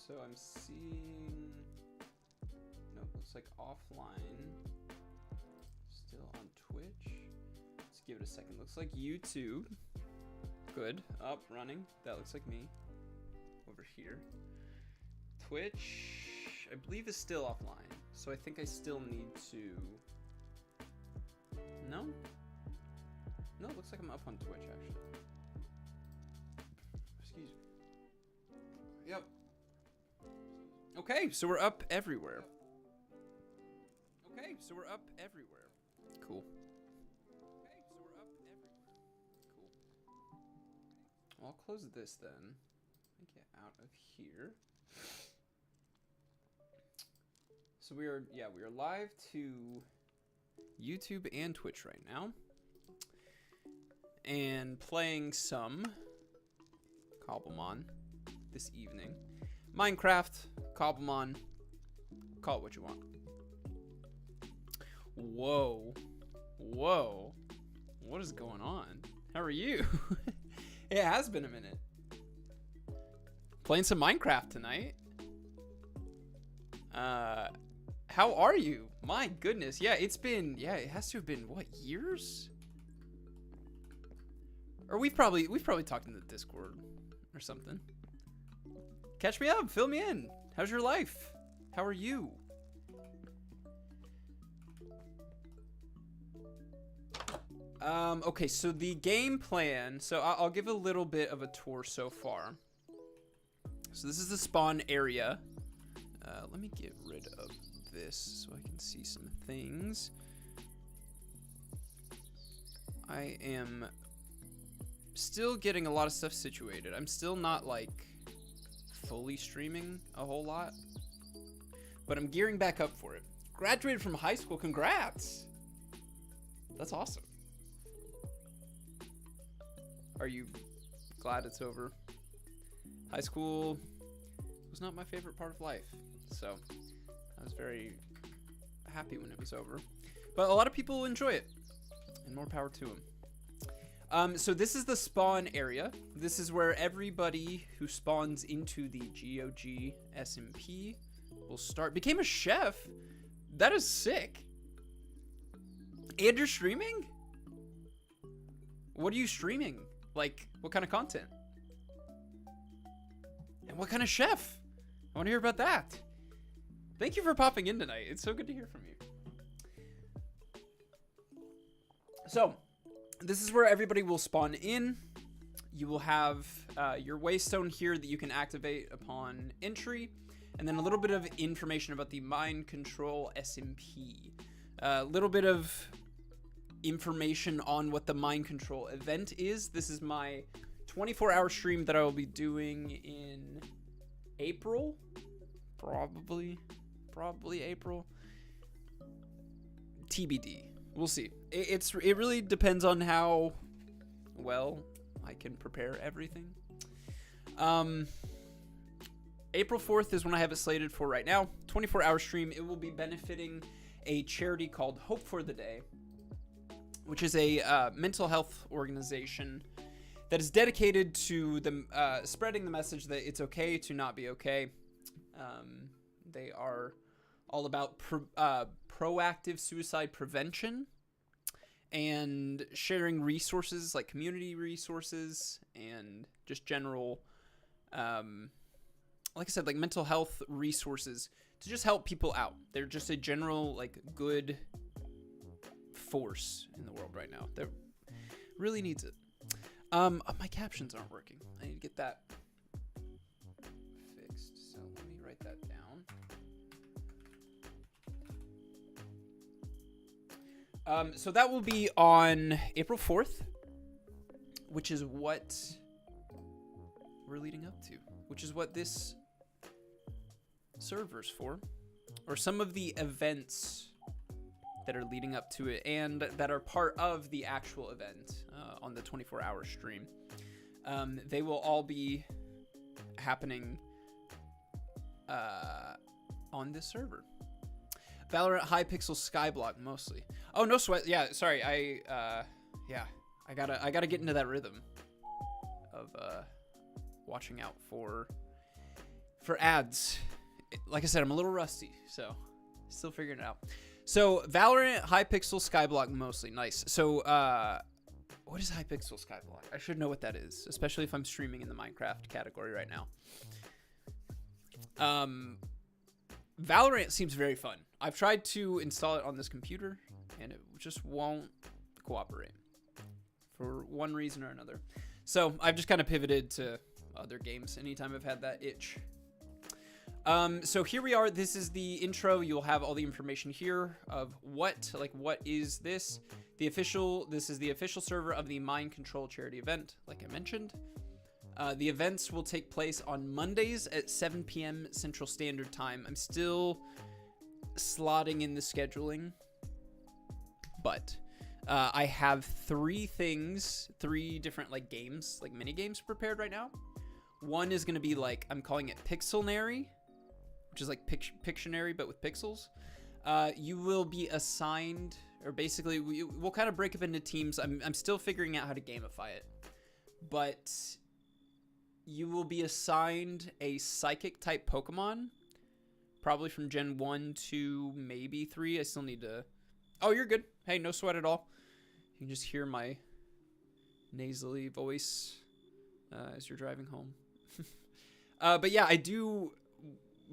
So I'm seeing, no, it looks like offline, still on Twitch. Let's give it a second. Looks like YouTube, good, up, running. That looks like me over here. Twitch, I believe is still offline. So I think I still need to, no, it looks like I'm up on Twitch actually. Excuse me. Yep. Okay, so we're up everywhere. Okay, so we're up everywhere. Cool. Okay, so we're up everywhere. Cool. Well, I'll close this then. Let me get out of here. So we are live to YouTube and Twitch right now. And playing some Cobblemon this evening. Minecraft, Cobblemon, call it what you want. Whoa. Whoa. What is going on? How are you? It has been a minute. Playing some Minecraft tonight. How are you? My goodness. Yeah, it has to have been, what, years? Or we've probably talked in the Discord or something. Catch me up, fill me in. How's your life? How are you? Okay, so the game plan. So I'll give a little bit of a tour so far. So this is the spawn area. Let me get rid of this so I can see some things. I am still getting a lot of stuff situated. I'm still not like fully streaming a whole lot, but I'm gearing back up for it. Graduated from high school, congrats. That's awesome. Are you glad it's over? High school was not my favorite part of life, so I was very happy when it was over. But a lot of people enjoy it, and more power to them. So this is the spawn area. This is where everybody who spawns into the GOG SMP will start. Became a chef? That is sick. And you're streaming? What are you streaming? Like, what kind of content? And what kind of chef? I want to hear about that. Thank you for popping in tonight. It's so good to hear from you. So, this is where everybody will spawn in. You will have your waystone here that you can activate upon entry. And then a little bit of information about the mind control SMP. A little bit of information on what the mind control event is. This is my 24-hour stream that I will be doing in April. Probably April. TBD. We'll see. It really depends on how well I can prepare everything. April 4th is when I have it slated for right now. 24-hour stream. It will be benefiting a charity called Hope for the Day, which is a mental health organization that is dedicated to spreading the message that it's okay to not be okay. They are all about proactive suicide prevention and sharing resources like community resources and just general, like I said, like mental health resources to just help people out. They're just a general, like, good force in the world right now that really needs it. My captions aren't working. I need to get that fixed. So let me write that down. So that will be on April 4th, which is what we're leading up to, which is what this server's for, or some of the events that are leading up to it and that are part of the actual event on the 24-hour stream. They will all be happening on this server. Valorant, Hypixel, Skyblock mostly. Oh, no sweat. Yeah, sorry. I gotta get into that rhythm of watching out for for ads. Like I said, I'm a little rusty, so still figuring it out. So Valorant, Hypixel, Skyblock mostly. Nice. So what is Hypixel Skyblock? I should know what that is, especially if I'm streaming in the Minecraft category right now. Valorant seems very fun. I've tried to install it on this computer, and it just won't cooperate for one reason or another. So I've just kind of pivoted to other games anytime I've had that itch. So here we are. This is the intro. You'll have all the information here of what is this? This is the official server of the Mind Control charity event, like I mentioned. The events will take place on Mondays at 7 p.m. Central Standard Time. I'm still slotting in the scheduling, but I have three different like games, like mini games prepared right now. One is going to be like, I'm calling it Pixelnary, which is like Pictionary, but with pixels. You will be assigned, or basically we'll kind of break up into teams. I'm still figuring out how to gamify it, but you will be assigned a psychic type Pokemon, probably from Gen 1 to maybe 3. I still need to... Oh, you're good. Hey, no sweat at all. You can just hear my nasally voice as you're driving home. But yeah, I do...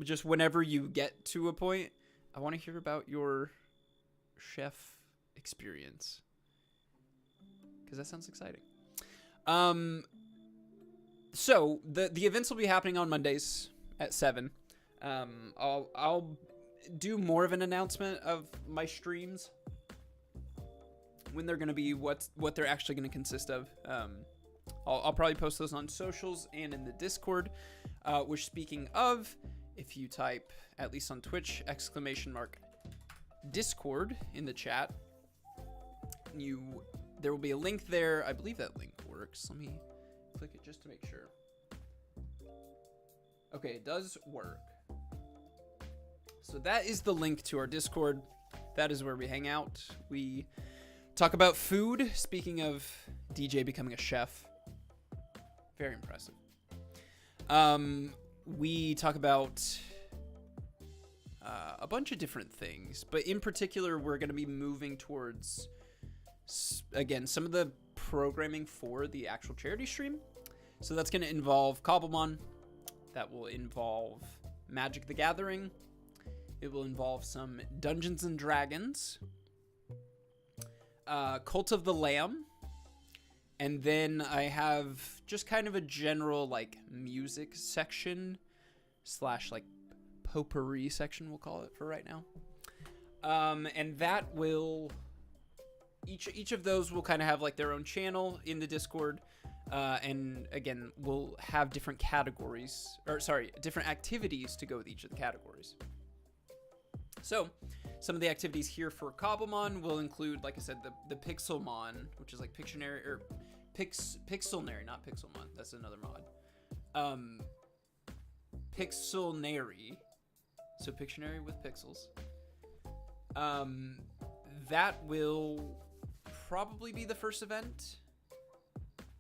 Just whenever you get to a point, I want to hear about your chef experience, because that sounds exciting. So the events will be happening on Mondays at 7. I'll do more of an announcement of my streams when they're going to be, what they're actually going to consist of. I'll probably post those on socials and in the Discord, which, speaking of, if you type, at least on Twitch, !Discord in the chat, there will be a link there. I believe that link works. Let me click it just to make sure. Okay, it does work. So that is the link to our Discord. That is where we hang out. We talk about food. Speaking of DJ becoming a chef, very impressive. We talk about a bunch of different things, but in particular, we're going to be moving towards, again, some of the programming for the actual charity stream. So that's going to involve Cobblemon. That will involve Magic the Gathering. It will involve some Dungeons and Dragons, Cult of the Lamb, and then I have just kind of a general like music section / like potpourri section, we'll call it for right now. And that will, each of those will kind of have like their own channel in the Discord. And again, we'll have different categories, different activities to go with each of the categories. So some of the activities here for Cobblemon will include, like I said, the Pixelmon, which is like Pictionary, or Pixelnary, not Pixelmon. That's another mod. Pixelnary. So Pictionary with pixels. That will probably be the first event,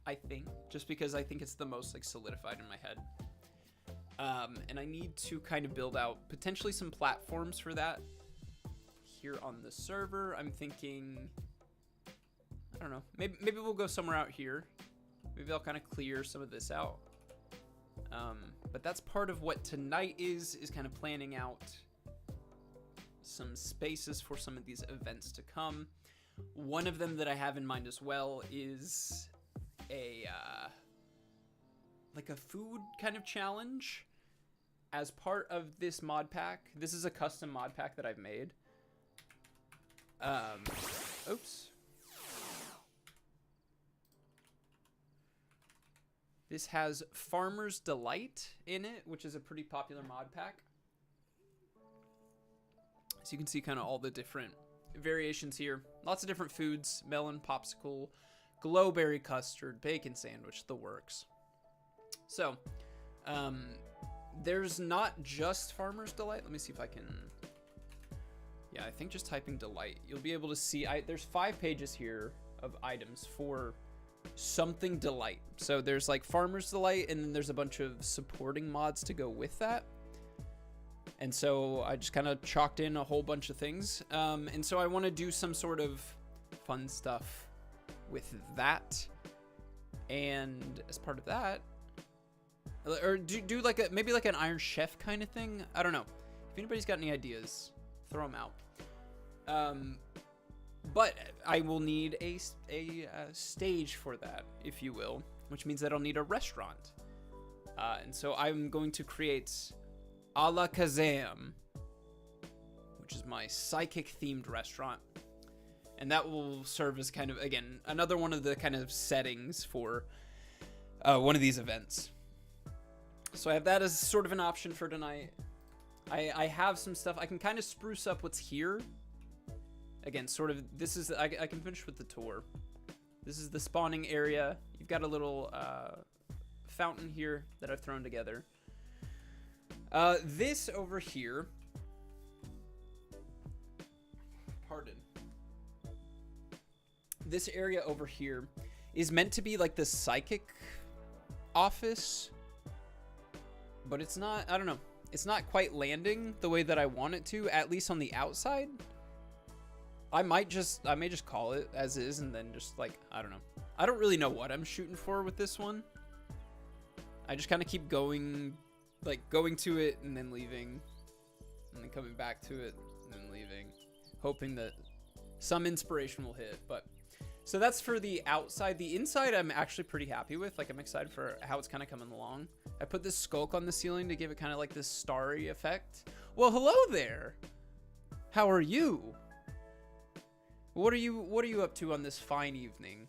I think, just because I think it's the most like solidified in my head. And I need to kind of build out potentially some platforms for that here on the server. I'm thinking, I don't know, maybe we'll go somewhere out here. Maybe I'll kind of clear some of this out. But that's part of what tonight is kind of planning out some spaces for some of these events to come. One of them that I have in mind as well is like a food kind of challenge as part of this mod pack. This is a custom mod pack that I've made. Oops. This has Farmer's Delight in it, which is a pretty popular mod pack. So you can see kind of all the different variations here. Lots of different foods: melon popsicle, glowberry custard, bacon sandwich, the works. So, there's not just Farmer's Delight. Let me see if I can... Yeah, I think just typing Delight, you'll be able to see... There's 5 pages here of items for something delight. So there's like Farmer's Delight, and then there's a bunch of supporting mods to go with that. And so I just kind of chalked in a whole bunch of things. And so I want to do some sort of fun stuff with that. And as part of that, or do like a, maybe like an Iron Chef kind of thing. I don't know. If anybody's got any ideas, throw them out. But I will need a stage for that, if you will, which means that I'll need a restaurant. And so I'm going to create A La Kazam, which is my psychic themed restaurant. And that will serve as kind of, again, another one of the kind of settings for one of these events. So I have that as sort of an option for tonight. I have some stuff. I can kind of spruce up what's here. Again, sort of, this is, I can finish with the tour. This is the spawning area. You've got a little fountain here that I've thrown together. This over here, pardon. This area over here is meant to be like the psychic office, but it's not, I don't know. It's not quite landing the way that I want it to, at least on the outside. I may just call it as is and then just like, I don't know. I don't really know what I'm shooting for with this one. I just kind of keep going, like going to it and then leaving and then coming back to it and then leaving, hoping that some inspiration will hit. But so that's for the outside. The inside I'm actually pretty happy with. Like I'm excited for how it's kind of coming along. I put this skulk on the ceiling to give it kind of like this starry effect. Well, hello there. How are you? What are you up to on this fine evening?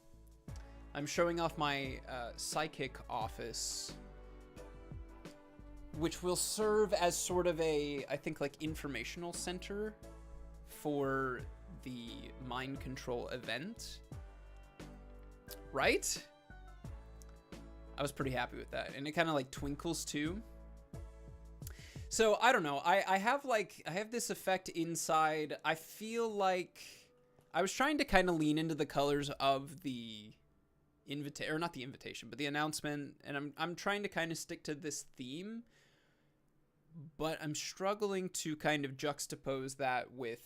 I'm showing off my psychic office, which will serve as sort of a, I think, like informational center for the mind control event. Right? I was pretty happy with that. And it kind of like twinkles too. So I don't know. I have this effect inside. I feel like I was trying to kind of lean into the colors of the not the invitation, but the announcement. And I'm trying to kind of stick to this theme, but I'm struggling to kind of juxtapose that with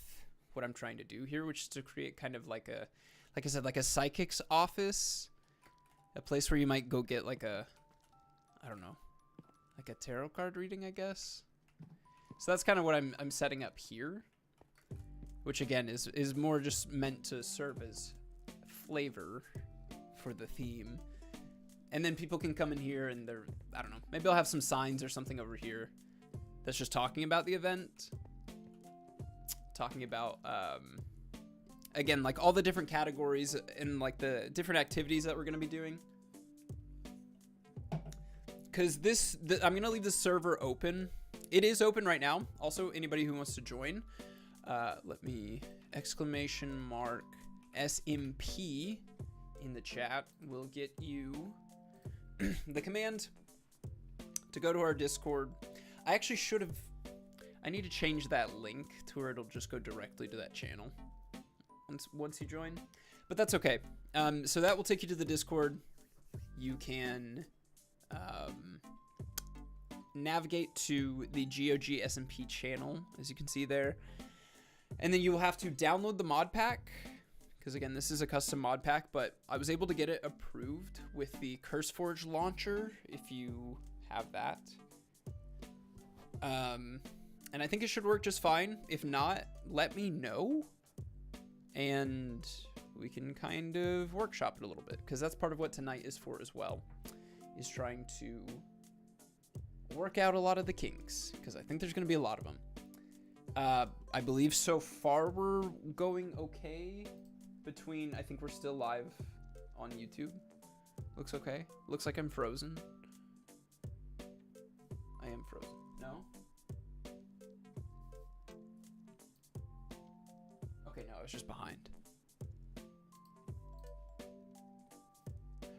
what I'm trying to do here, which is to create kind of like a, like I said, like a psychic's office, a place where you might go get like a, I don't know, like a tarot card reading, I guess. So that's kind of what I'm setting up here, which again is more just meant to serve as flavor for the theme. And then people can come in here and they're, I don't know, maybe I'll have some signs or something over here that's just talking about the event, talking about again, like all the different categories and like the different activities that we're going to be doing. Because I'm going to leave the server open. It is open right now. Also, anybody who wants to join, let me exclamation mark SMP in the chat will get you the command to go to our Discord. I actually should have, I need to change that link to where it'll just go directly to that channel once you join, but that's okay. So that will take you to the Discord. You can navigate to the GOG SMP channel, as you can see there, and then you will have to download the mod pack, because again, this is a custom mod pack, but I was able to get it approved with the CurseForge launcher if you have that. And I think it should work just fine. If not, let me know and we can kind of workshop it a little bit, because that's part of what tonight is for as well, is trying to work out a lot of the kinks, because I think there's going to be a lot of them. I believe so far we're going okay between, I think we're still live on YouTube. Looks okay. Looks like I'm frozen. I am frozen. No? Okay, no, I was just behind.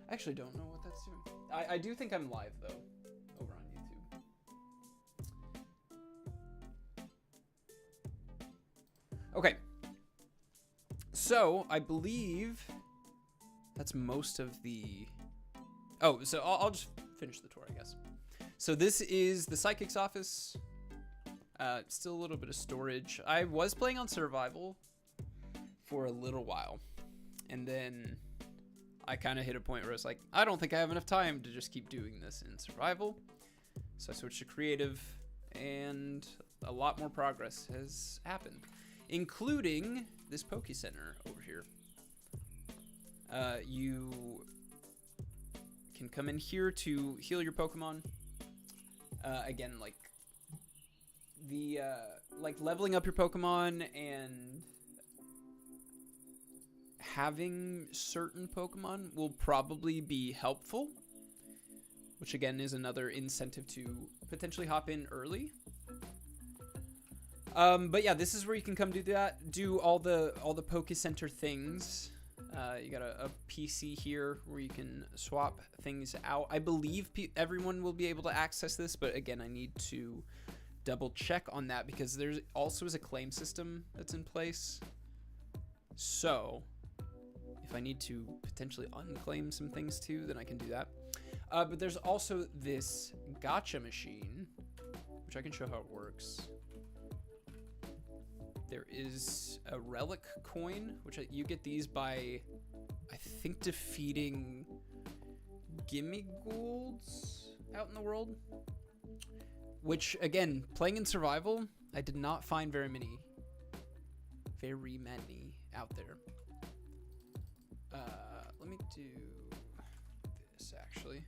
I actually don't know what that's doing. I do think I'm live, though, over on YouTube. Okay. So, I believe that's most of the... Oh, so I'll just finish the tour, I guess. So this is the Psychic's office. Still a little bit of storage. I was playing on survival for a little while. And then I kind of hit a point where I was like, I don't think I have enough time to just keep doing this in survival. So I switched to creative, and a lot more progress has happened, including this Poke Center over here. You can come in here to heal your Pokemon. Again, like leveling up your Pokemon and having certain Pokemon will probably be helpful, which again is another incentive to potentially hop in early. But yeah, this is where you can come do that, do all the Poke Center things. You got a PC here where you can swap things out. I believe everyone will be able to access this, but again, I need to double check on that because there's also is a claim system that's in place. So if I need to potentially unclaim some things too, then I can do that. But there's also this gacha machine, which I can show how it works. There is a relic coin, which you get these by, I think, defeating Gimmighoulds out in the world. Which, again, playing in survival, I did not find very many out there. Let me do this, actually.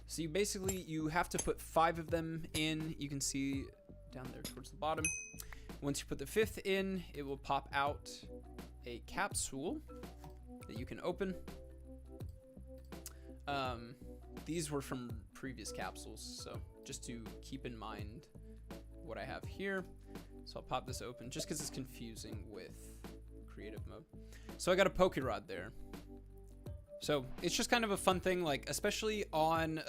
So you have to put 5 of them in. You can see down there towards the bottom. Once you put the 5th in, it will pop out a capsule that you can open. These were from previous capsules, so just to keep in mind what I have here. So I'll pop this open just because it's confusing with creative mode. So I got a Pokerod there. So it's just kind of a fun thing, like especially on,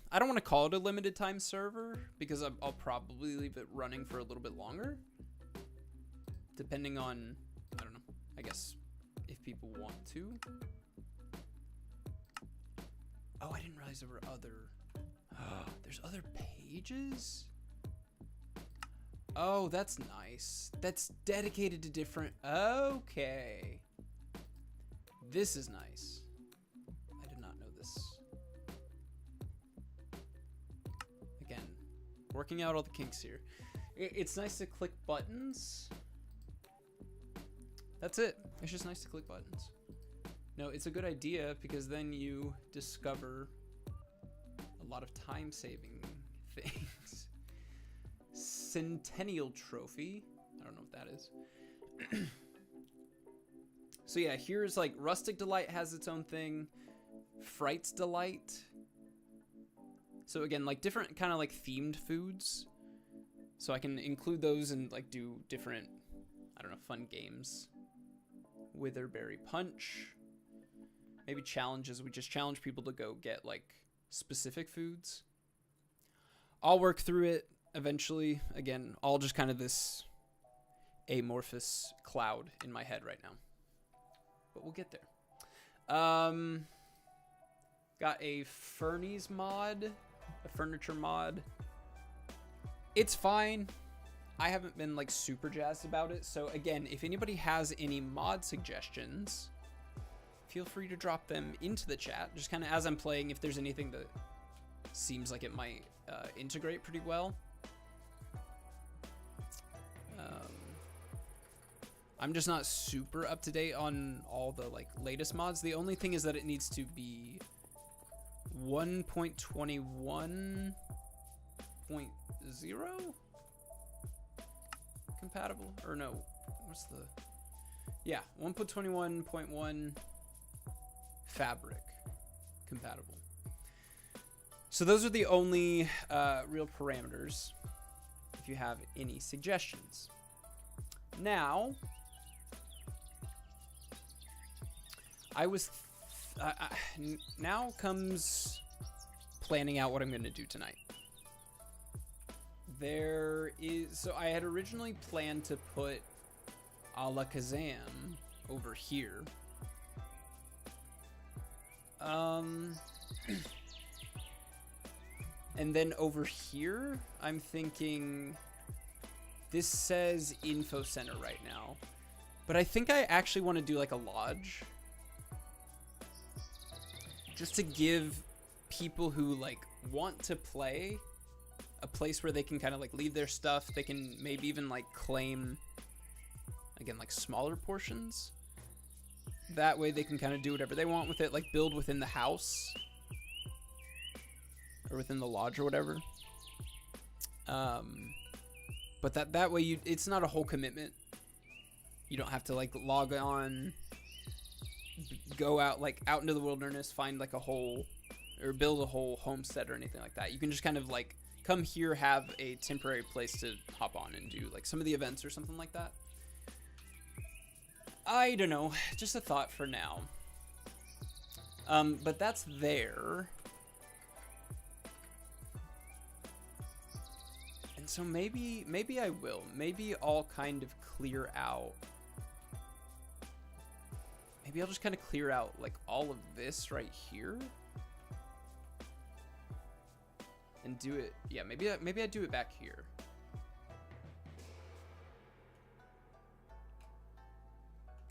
I don't want to call it a limited time server because I'll probably leave it running for a little bit longer, depending on, I don't know, I guess if people want to. Oh, I didn't realize there were there's other pages? Oh, that's nice. That's dedicated to different, okay. This is nice. I did not know this. Again, working out all the kinks here. It's nice to click buttons. That's it. It's just nice to click buttons. No, it's a good idea because then you discover a lot of time-saving things. Centennial Trophy. I don't know what that is. So yeah, here's like Rustic Delight has its own thing. Fright's Delight. So again, like different kind of like themed foods. So I can include those and like do different, I don't know, fun games. Witherberry Punch. Maybe challenges. We just challenge people to go get like specific foods. I'll work through it eventually. Again, all just kind of this amorphous cloud in my head right now. But we'll get there. Got a Fernie's mod, a furniture mod. It's fine. I haven't been like super jazzed about it. So again, if anybody has any mod suggestions, feel free to drop them into the chat. Just kind of as I'm playing, if there's anything that seems like it might integrate pretty well. I'm just not super up to date on all the like latest mods. The only thing is that it needs to be 1.21.0 compatible, or no, what's the, yeah, 1.21.1 fabric compatible. So those are the only real parameters if you have any suggestions. Now, now comes planning out what I'm going to do tonight. So I had originally planned to put a la Kazam over here. And then over here, I'm thinking this says info center right now, but I think I actually want to do like a lodge, just to give people who like want to play a place where they can kind of like leave their stuff. They can maybe even like claim, again, like smaller portions. That way they can kind of do whatever they want with it, like build within the house or within the lodge or whatever. But that way it's not a whole commitment. You don't have to like log on, go out like out into the wilderness, find like a whole or build a whole homestead or anything like that. You can just kind of like come here, have a temporary place to hop on and do like some of the events or something like that. I don't know, just a thought for now. But that's there. And so maybe I will. Maybe I'll kind of clear out. Maybe I'll just kind of clear out like all of this right here. And do it. Yeah, maybe I do it back here.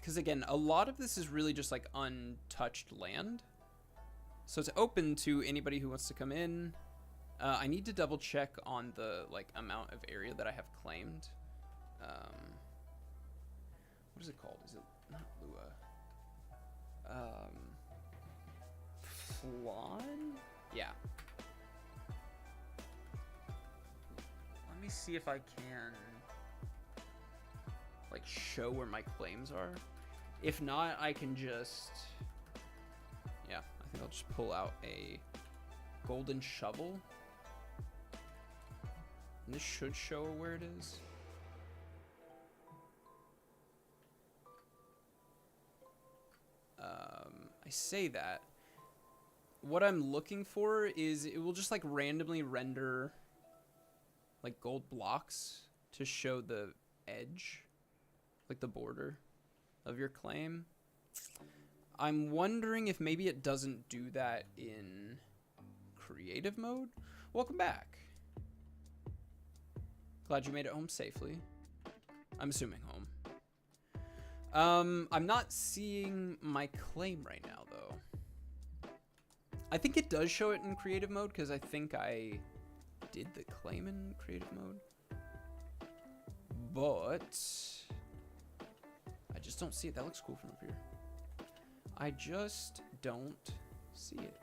Because again, a lot of this is really just like untouched land. So it's open to anybody who wants to come in. I need to double check on the like amount of area that I have claimed. What is it called? Is it not Lua? Flan? Yeah. Let me see if I can like show where my claims are. If not, I can just, yeah, I think I'll just pull out a golden shovel. And this should show where it is. I say that. What I'm looking for is it will just like randomly render like gold blocks to show the edge, like the border of your claim. I'm wondering if maybe it doesn't do that in creative mode. Welcome back. Glad you made it home safely. I'm assuming home. I'm not seeing my claim right now though. I think it does show it in creative mode because I think I did the claim in creative mode. But I just don't see it. That looks cool from up here. I just don't see it.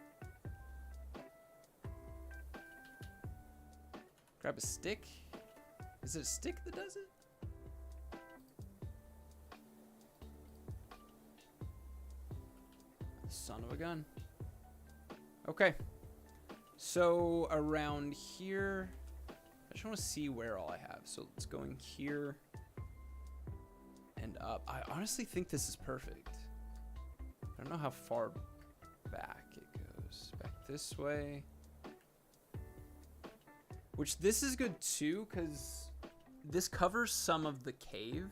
Grab a stick. Is it a stick that does it? Son of a gun. Okay. So around here, I just want to see where all I have. So it's going here and up. I honestly think this is perfect. I don't know how far back it goes. Back this way. Which this is good too, because this covers some of the cave.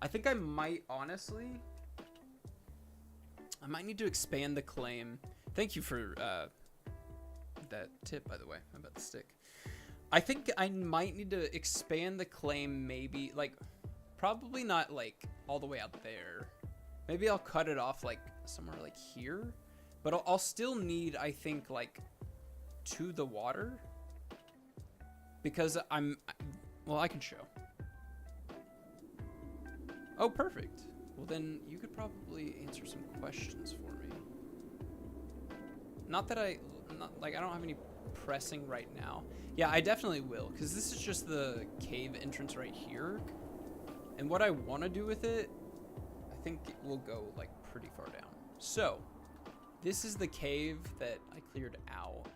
I think I might honestly, I might need to expand the claim. Thank you for that tip, by the way, about the stick. I think I might need to expand the claim, maybe, like, probably not, like, all the way out there. Maybe I'll cut it off, like, somewhere, like, here. But I'll still need, I think, like, to the water. Because well, I can show. Oh, perfect. Well, then you could probably answer some questions for me. Not that I don't have any pressing right now. Yeah, I definitely will, because this is just the cave entrance right here. And what I want to do with it, I think it will go, like, pretty far down. So, this is the cave that I cleared out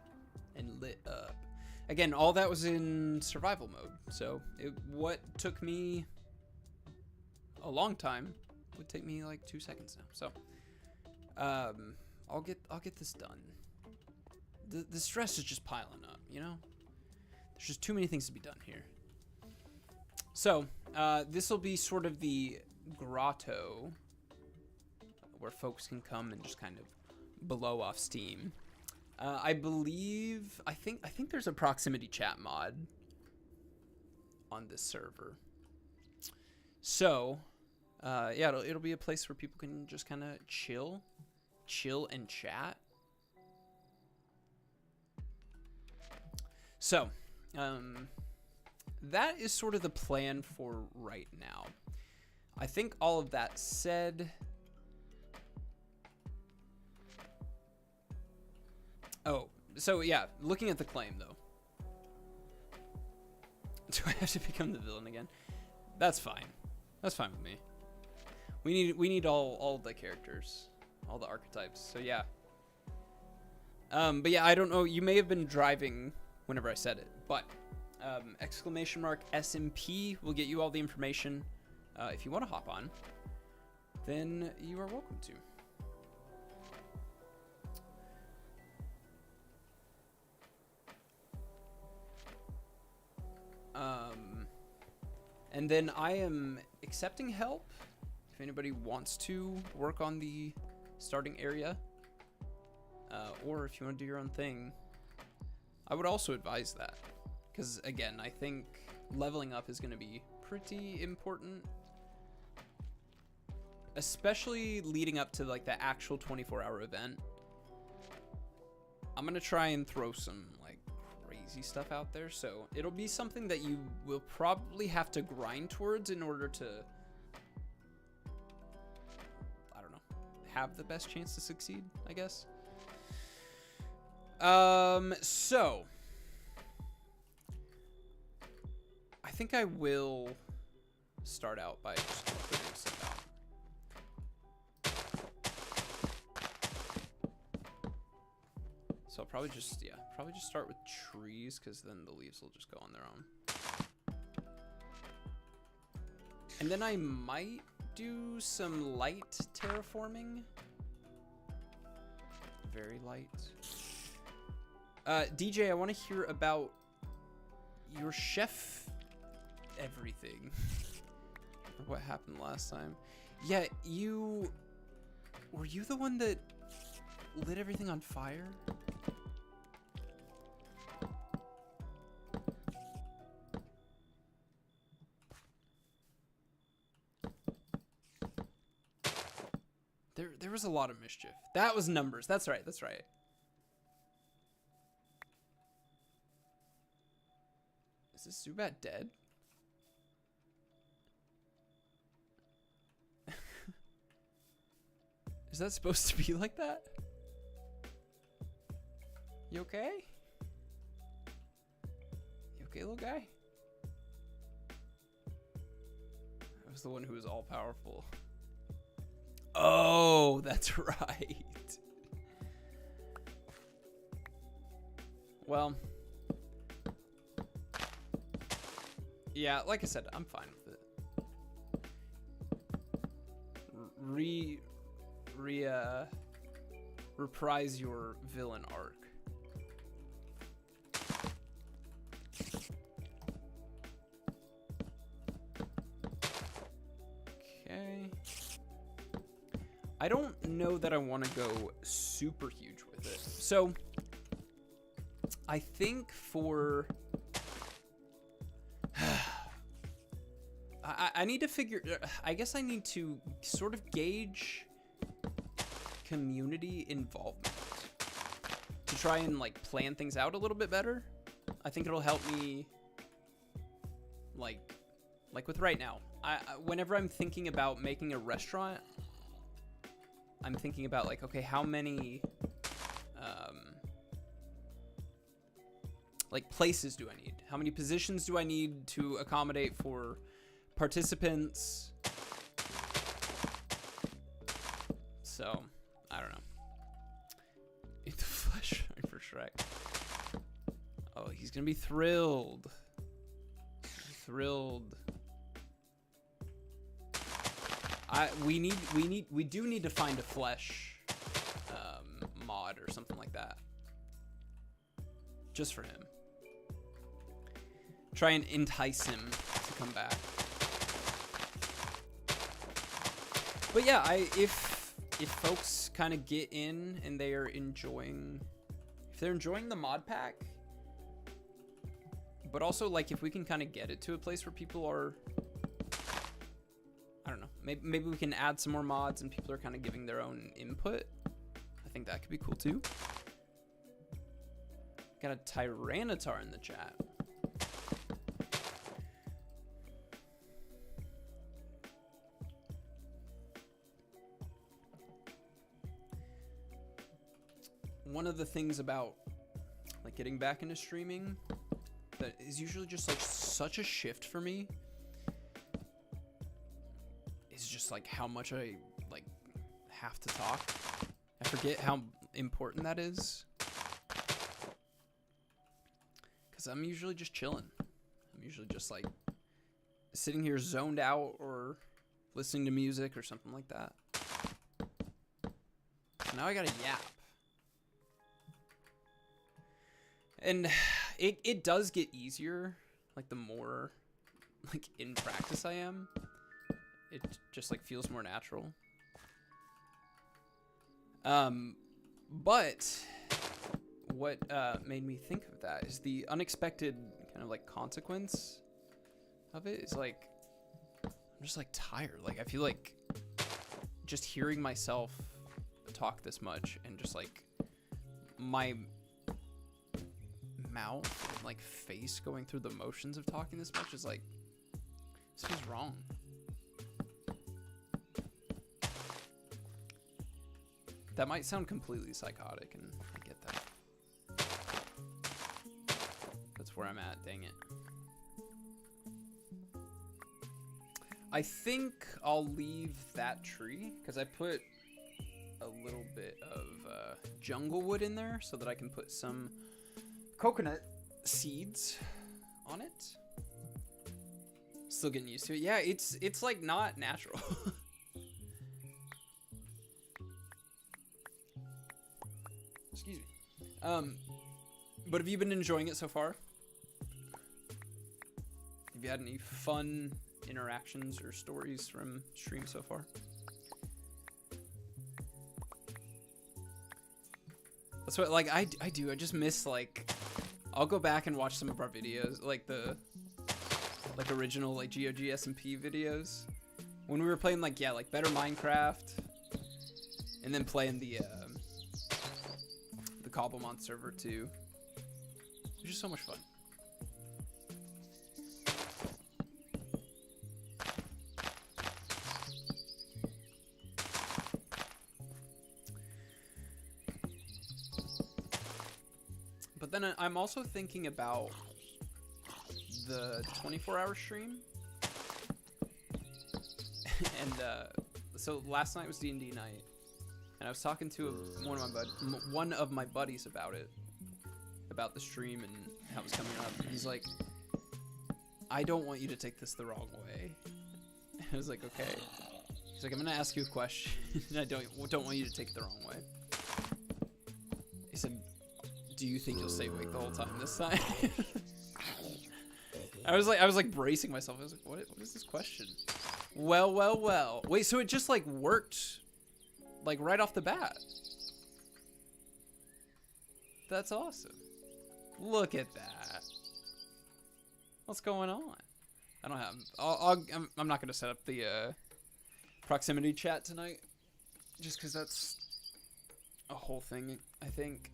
and lit up. Again, all that was in survival mode. So, what took me a long time would take me, like, 2 seconds now. So, I'll get this done. The stress is just piling up, you know? There's just too many things to be done here. So, This will be sort of the grotto where folks can come and just kind of blow off steam. I think there's a proximity chat mod on this server. So, yeah, it'll be a place where people can just kind of chill and chat. So, that is sort of the plan for right now. I think all of that said, oh, so yeah, looking at the claim though. Do I have to become the villain again? That's fine. That's fine with me. We need all the characters, all the archetypes. So yeah. But yeah, I don't know. You may have been driving whenever I said it, but exclamation mark SMP will get you all the information. If you want to hop on, then you are welcome to. And then I am accepting help if anybody wants to work on the starting area, or if you want to do your own thing. I would also advise that, because again, I think leveling up is going to be pretty important, especially leading up to like the actual 24-hour event. I'm going to try and throw some like crazy stuff out there, so it'll be something that you will probably have to grind towards in order to, I don't know, have the best chance to succeed, I guess. So I think I will start out by just figuring stuff out. So I'll probably just start with trees, because then the leaves will just go on their own. And then I might do some light terraforming. Very light. DJ, I want to hear about your chef everything. What happened last time? Yeah, were you the one that lit everything on fire? There was a lot of mischief. That was numbers. That's right. That's right. Is this Zubat dead? Is that supposed to be like that? You okay? You okay, little guy? I was the one who was all powerful. Oh, that's right. Well, yeah, like I said, I'm fine with it. Reprise your villain arc. Okay. I don't know that I want to go super huge with it. So, I think for... I need to figure... I guess I need to sort of gauge community involvement to try and like plan things out a little bit better. I think it'll help me like with right now. Whenever I'm thinking about making a restaurant, I'm thinking about like, okay, how many like places do I need? How many positions do I need to accommodate for participants? So, I don't know. Eat the flesh for Shrek. Oh, he's gonna be thrilled. Thrilled. We do need to find a flesh mod or something like that. Just for him. Try and entice him to come back. But yeah, if folks kind of get in and they are enjoying, if they're enjoying the mod pack, but also like if we can kind of get it to a place where people are, I don't know, maybe we can add some more mods and people are kind of giving their own input. I think that could be cool too. Got a Tyranitar in the chat. One of the things about like getting back into streaming that is usually just like such a shift for me is just like how much I like have to talk. I forget how important that is. Cause I'm usually just chilling. I'm usually just like sitting here zoned out or listening to music or something like that. So now I gotta yap. And it does get easier, like the more like in practice I am. It just like feels more natural. But what made me think of that is the unexpected kind of like consequence of it is like I'm just like tired. Like I feel like just hearing myself talk this much and just like my mouth and like face going through the motions of talking this much is like, this feels wrong. That might sound completely psychotic, and I get that. That's where I'm at, dang it. I think I'll leave that tree because I put a little bit of jungle wood in there so that I can put some coconut seeds on it. Still getting used to it. Yeah, it's like not natural. Excuse me. But have you been enjoying it so far? Have you had any fun interactions or stories from stream so far? That's what like I do. I just miss like I'll go back and watch some of our videos, like the like original like GOG SMP videos when we were playing like like better Minecraft, and then playing the Cobblemon server too. It was just so much fun. But then I'm also thinking about the 24-hour stream. And so last night was D&D night, and I was talking to one of my buddies about it, about the stream and how it was coming up. And he's like, I don't want you to take this the wrong way. I was like, okay. He's like, I'm gonna ask you a question. And I don't want you to take it the wrong way. He said, do you think you'll stay awake the whole time this time? I was like bracing myself. I was like, what is this question? Well. Wait, so it just like worked like right off the bat. That's awesome. Look at that. What's going on? I don't have, I'm not going to set up the proximity chat tonight just because that's a whole thing, I think.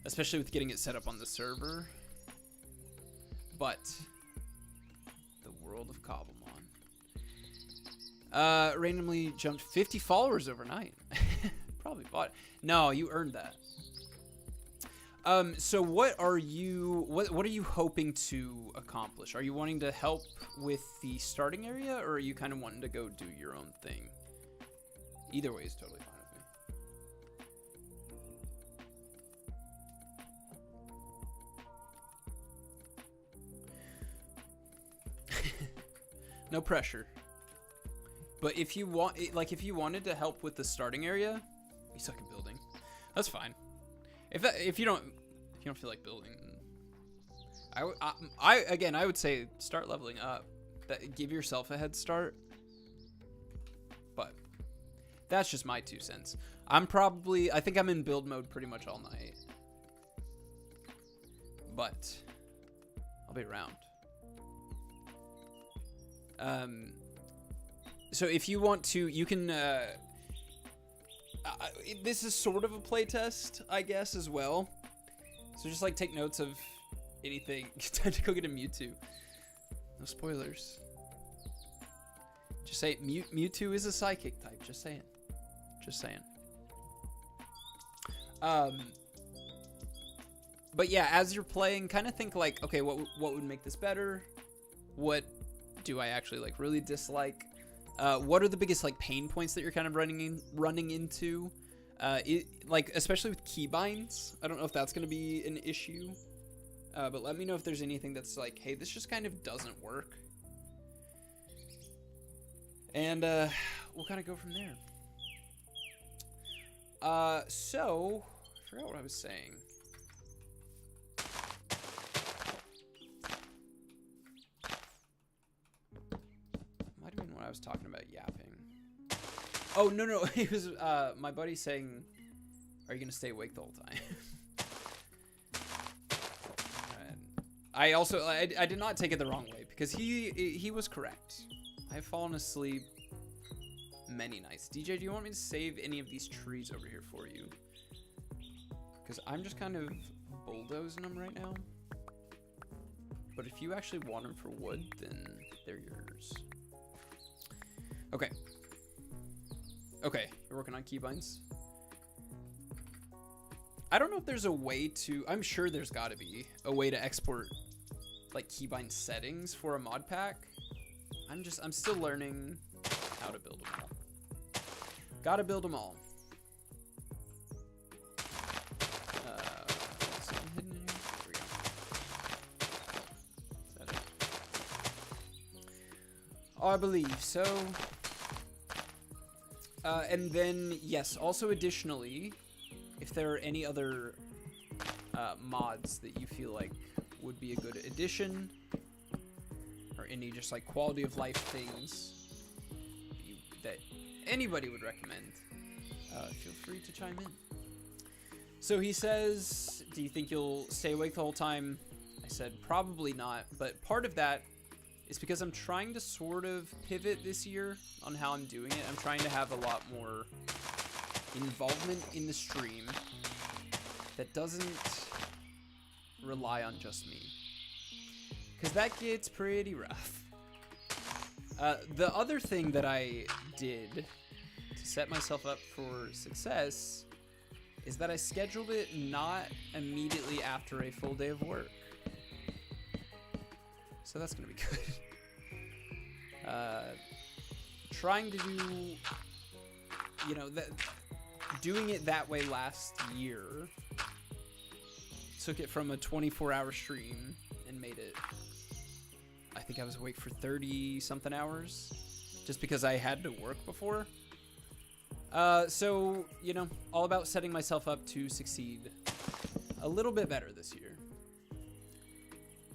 Especially with getting it set up on the server. But the world of Cobblemon. Randomly jumped 50 followers overnight. Probably bought it. No, you earned that. So what are you hoping to accomplish? Are you wanting to help with the starting area, or are you kind of wanting to go do your own thing? Either way is totally fine with me. No pressure. But if you want, like, if you wanted to help with the starting area, you suck at building. That's fine. If you don't feel like building, I would say start leveling up. Give yourself a head start. But That's just my 2 cents. I think I'm in build mode pretty much all night. But I'll be around. So if you want to, you can, this is sort of a playtest, I guess, as well. So just like take notes of anything. Time to go get a Mewtwo. No spoilers. Just say Mewtwo is a psychic type. Just saying. Just saying. But yeah, as you're playing, kind of think like, okay, what would make this better? What do I actually like really dislike? What are the biggest like pain points that you're kind of running into? Like especially with keybinds. I don't know if that's going to be an issue. But let me know if there's anything that's like, hey, this just kind of doesn't work. And we'll kind of go from there. So I forgot what I was saying. Might have been what I was talking about yapping. Oh, no. It was my buddy saying, are you going to stay awake the whole time? I did not take it the wrong way because he was correct. I've fallen asleep many nights. DJ, do you want me to save any of these trees over here for you? Because I'm just kind of bulldozing them right now. But if you actually want them for wood, then they're yours. Okay. Okay, you're working on keybinds. I don't know if there's a way to... I'm sure there's got to be a way to export like keybind settings for a mod pack. I'm still learning how to build them all. Gotta build them all. Something hidden in here? There we go. Is that it? Oh, I believe so. And then, yes, also additionally, if there are any other mods that you feel like would be a good addition, or any just like quality of life things that anybody would recommend, feel free to chime in. So he says, do you think you'll stay awake the whole time? I said, probably not, but part of that is because I'm trying to sort of pivot this year on how I'm doing it. I'm trying to have a lot more involvement in the stream that doesn't rely on just me, because that gets pretty rough. The other thing that I did to set myself up for success is that I scheduled it not immediately after a full day of work. So that's gonna be good. Trying to do, you know, doing it that way last year took it from a 24-hour stream and made it, I think I was awake for 30 something hours just because I had to work before. So, you know, all about setting myself up to succeed a little bit better this year.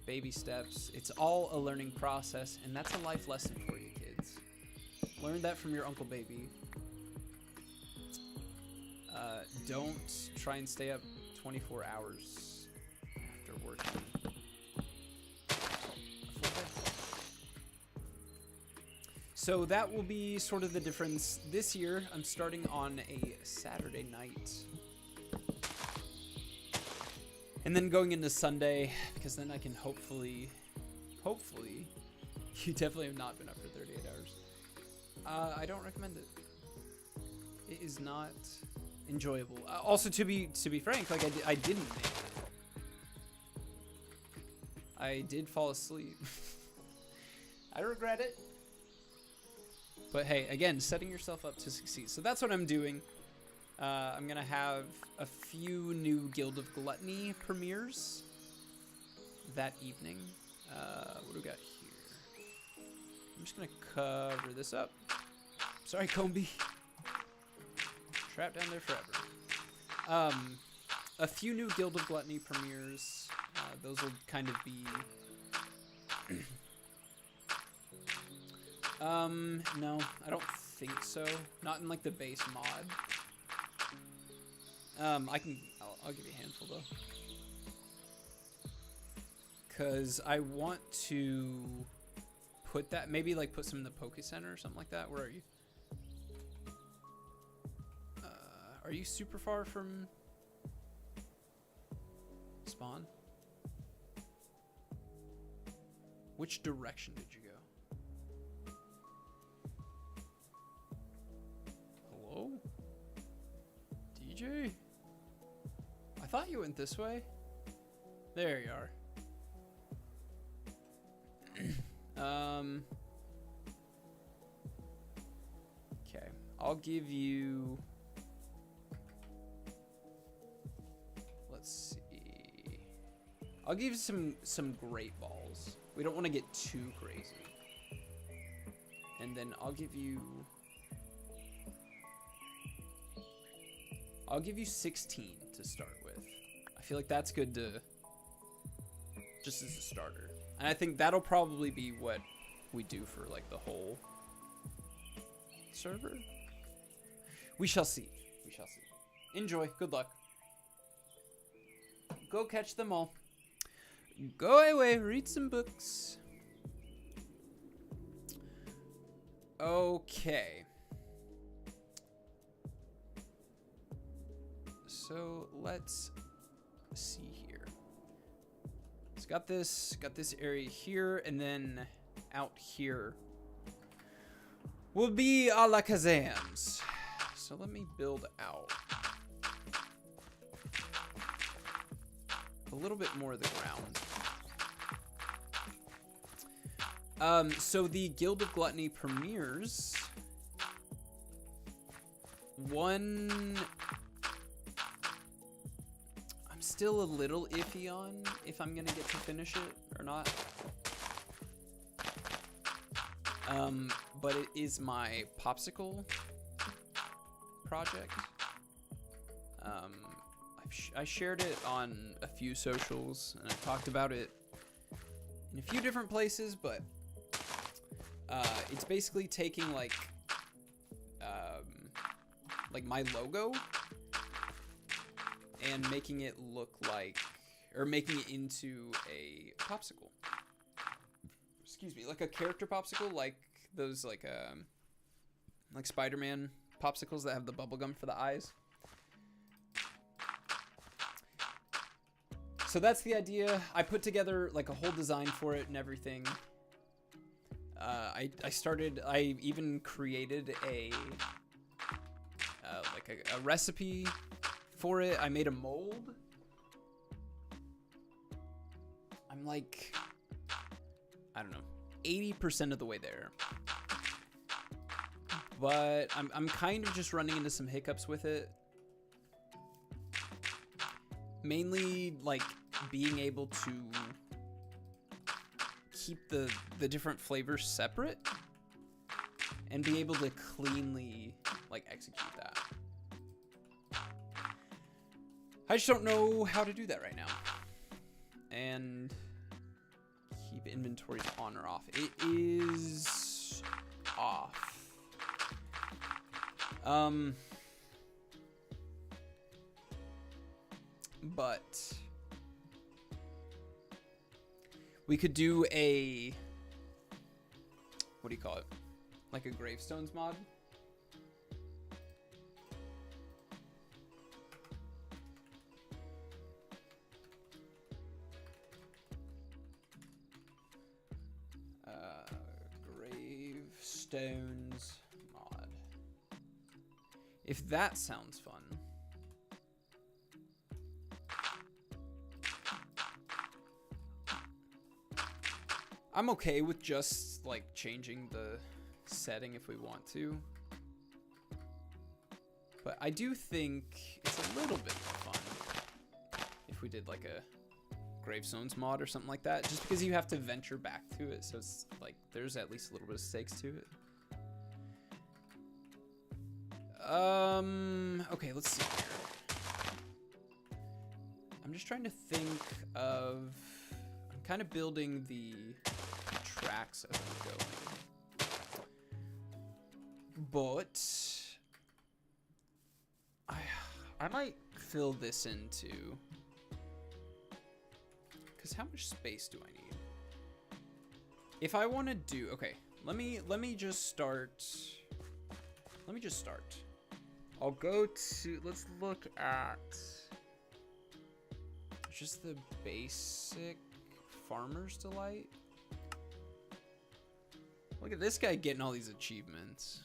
Baby steps. It's all a learning process, and that's a life lesson for you kids. Learn that from your Uncle Baby. Don't try and stay up 24 hours after working. So that will be sort of the difference this year. I'm starting on a Saturday night. And then going into Sunday, because then I can hopefully, you definitely have not been up for 38 hours. I don't recommend it. It is not enjoyable. Also, to be frank, like I didn't make it. I did fall asleep. I regret it. But hey, again, setting yourself up to succeed. So that's what I'm doing. I'm going to have a few new Guild of Gluttony premieres that evening. What do we got here? I'm just going to cover this up. Sorry, Combi. Trapped down there forever. A few new Guild of Gluttony premieres. Those will kind of be... no, I don't think so. Not in like the base mod. I'll give you a handful though. Cause I want to put that, maybe like put some in the Poke Center or something like that. Where are you? Are you super far from spawn? Which direction did you go? Hello? DJ? I thought you went this way. There you are. Okay, I'll give you, let's see, I'll give you some great balls. We don't want to get too crazy. And then I'll give you 16 to start with. I feel like that's good to, just as a starter. And I think that'll probably be what we do for like the whole server. We shall see. We shall see. Enjoy. Good luck. Go catch them all. Go away. Read some books. Okay. So let's see here. It's got this area here, and then out here will be a la Kazams. So let me build out a little bit more of the ground. So the Guild of Gluttony premieres one. I'm still a little iffy on if I'm gonna get to finish it or not. But it is my popsicle project. I shared it on a few socials, and I've talked about it in a few different places, but it's basically taking like my logo and making it look like, or making it into a popsicle. Excuse me, like a character popsicle, like those like Spider-Man popsicles that have the bubblegum for the eyes. So that's the idea. I put together like a whole design for it and everything. I even created a recipe for it. I made a mold. I'm like, I don't know, 80% of the way there. But I'm kind of just running into some hiccups with it. Mainly like being able to keep the different flavors separate and be able to cleanly like execute that. I just don't know how to do that right now. And keep inventories on or off. It is off. But we could do a, what do you call it? Like a gravestones mod. Gravestones mod. If that sounds fun. I'm okay with just like changing the setting if we want to. But I do think it's a little bit more fun if we did like a gravestones mod or something like that, just because you have to venture back to it, so it's like there's at least a little bit of stakes to it. Okay, let's see here. I'm just trying to think of, I'm kind of building the tracks as I'm going. But I might fill this into, because how much space do I need? If I want to do, okay, let me just start. Let me just start. I'll go to, let's look at just the basic Farmer's Delight. Look at this guy getting all these achievements.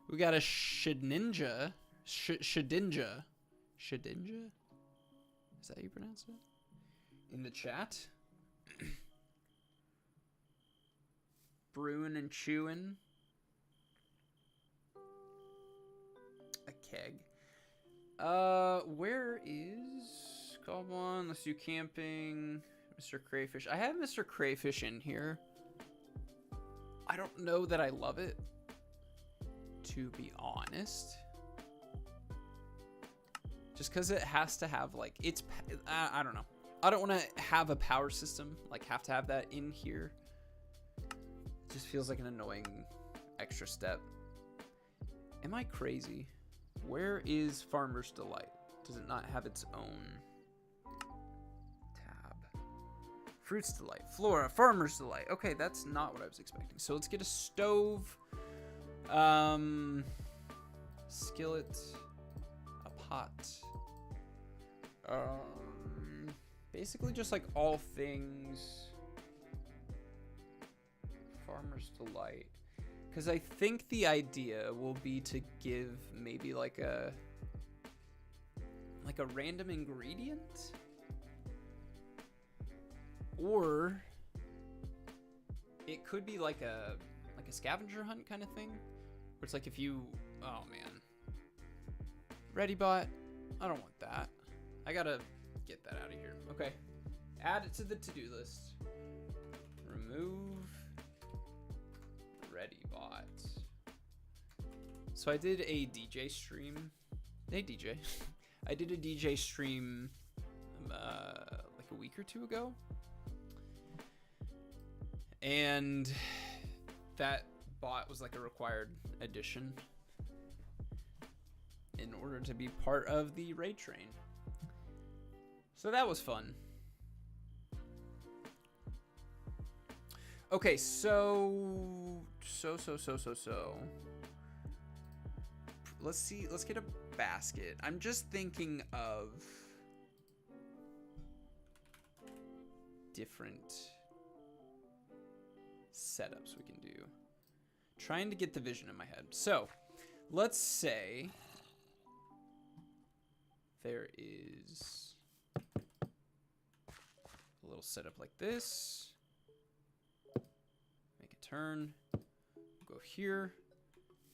We got a Shedinja. Shedinja? Is that how you pronounce it? In the chat. Brewing and chewing. A keg. Where is Cobblemon? Let's do camping. Mr. Crayfish. I have Mr. Crayfish in here. I don't know that I love it, to be honest. Just because it has to have, like, it's, I don't know. I don't want to have a power system, like, have to have that in here. It just feels like an annoying extra step. Am I crazy? Where is Farmer's Delight? Does it not have its own tab? Fruit's Delight, Flora, Farmer's Delight. Okay, that's not what I was expecting. So let's get a stove, skillet, a pot. Basically just like all things Farmer's Delight. Because I think the idea will be to give maybe like a random ingredient, or it could be like a scavenger hunt kind of thing, where it's like if you, oh man, ready bot, I don't want that. I gotta get that out of here. Okay, add it to the to-do list. Remove ready bot. So I did a DJ stream. Hey DJ. I did a DJ stream like a week or two ago. And that bot was like a required addition in order to be part of the raid train. So that was fun. Okay, so let's see, let's get a basket. I'm just thinking of different setups we can do. Trying to get the vision in my head. So let's say there is a little setup like this. Make a turn. Go here.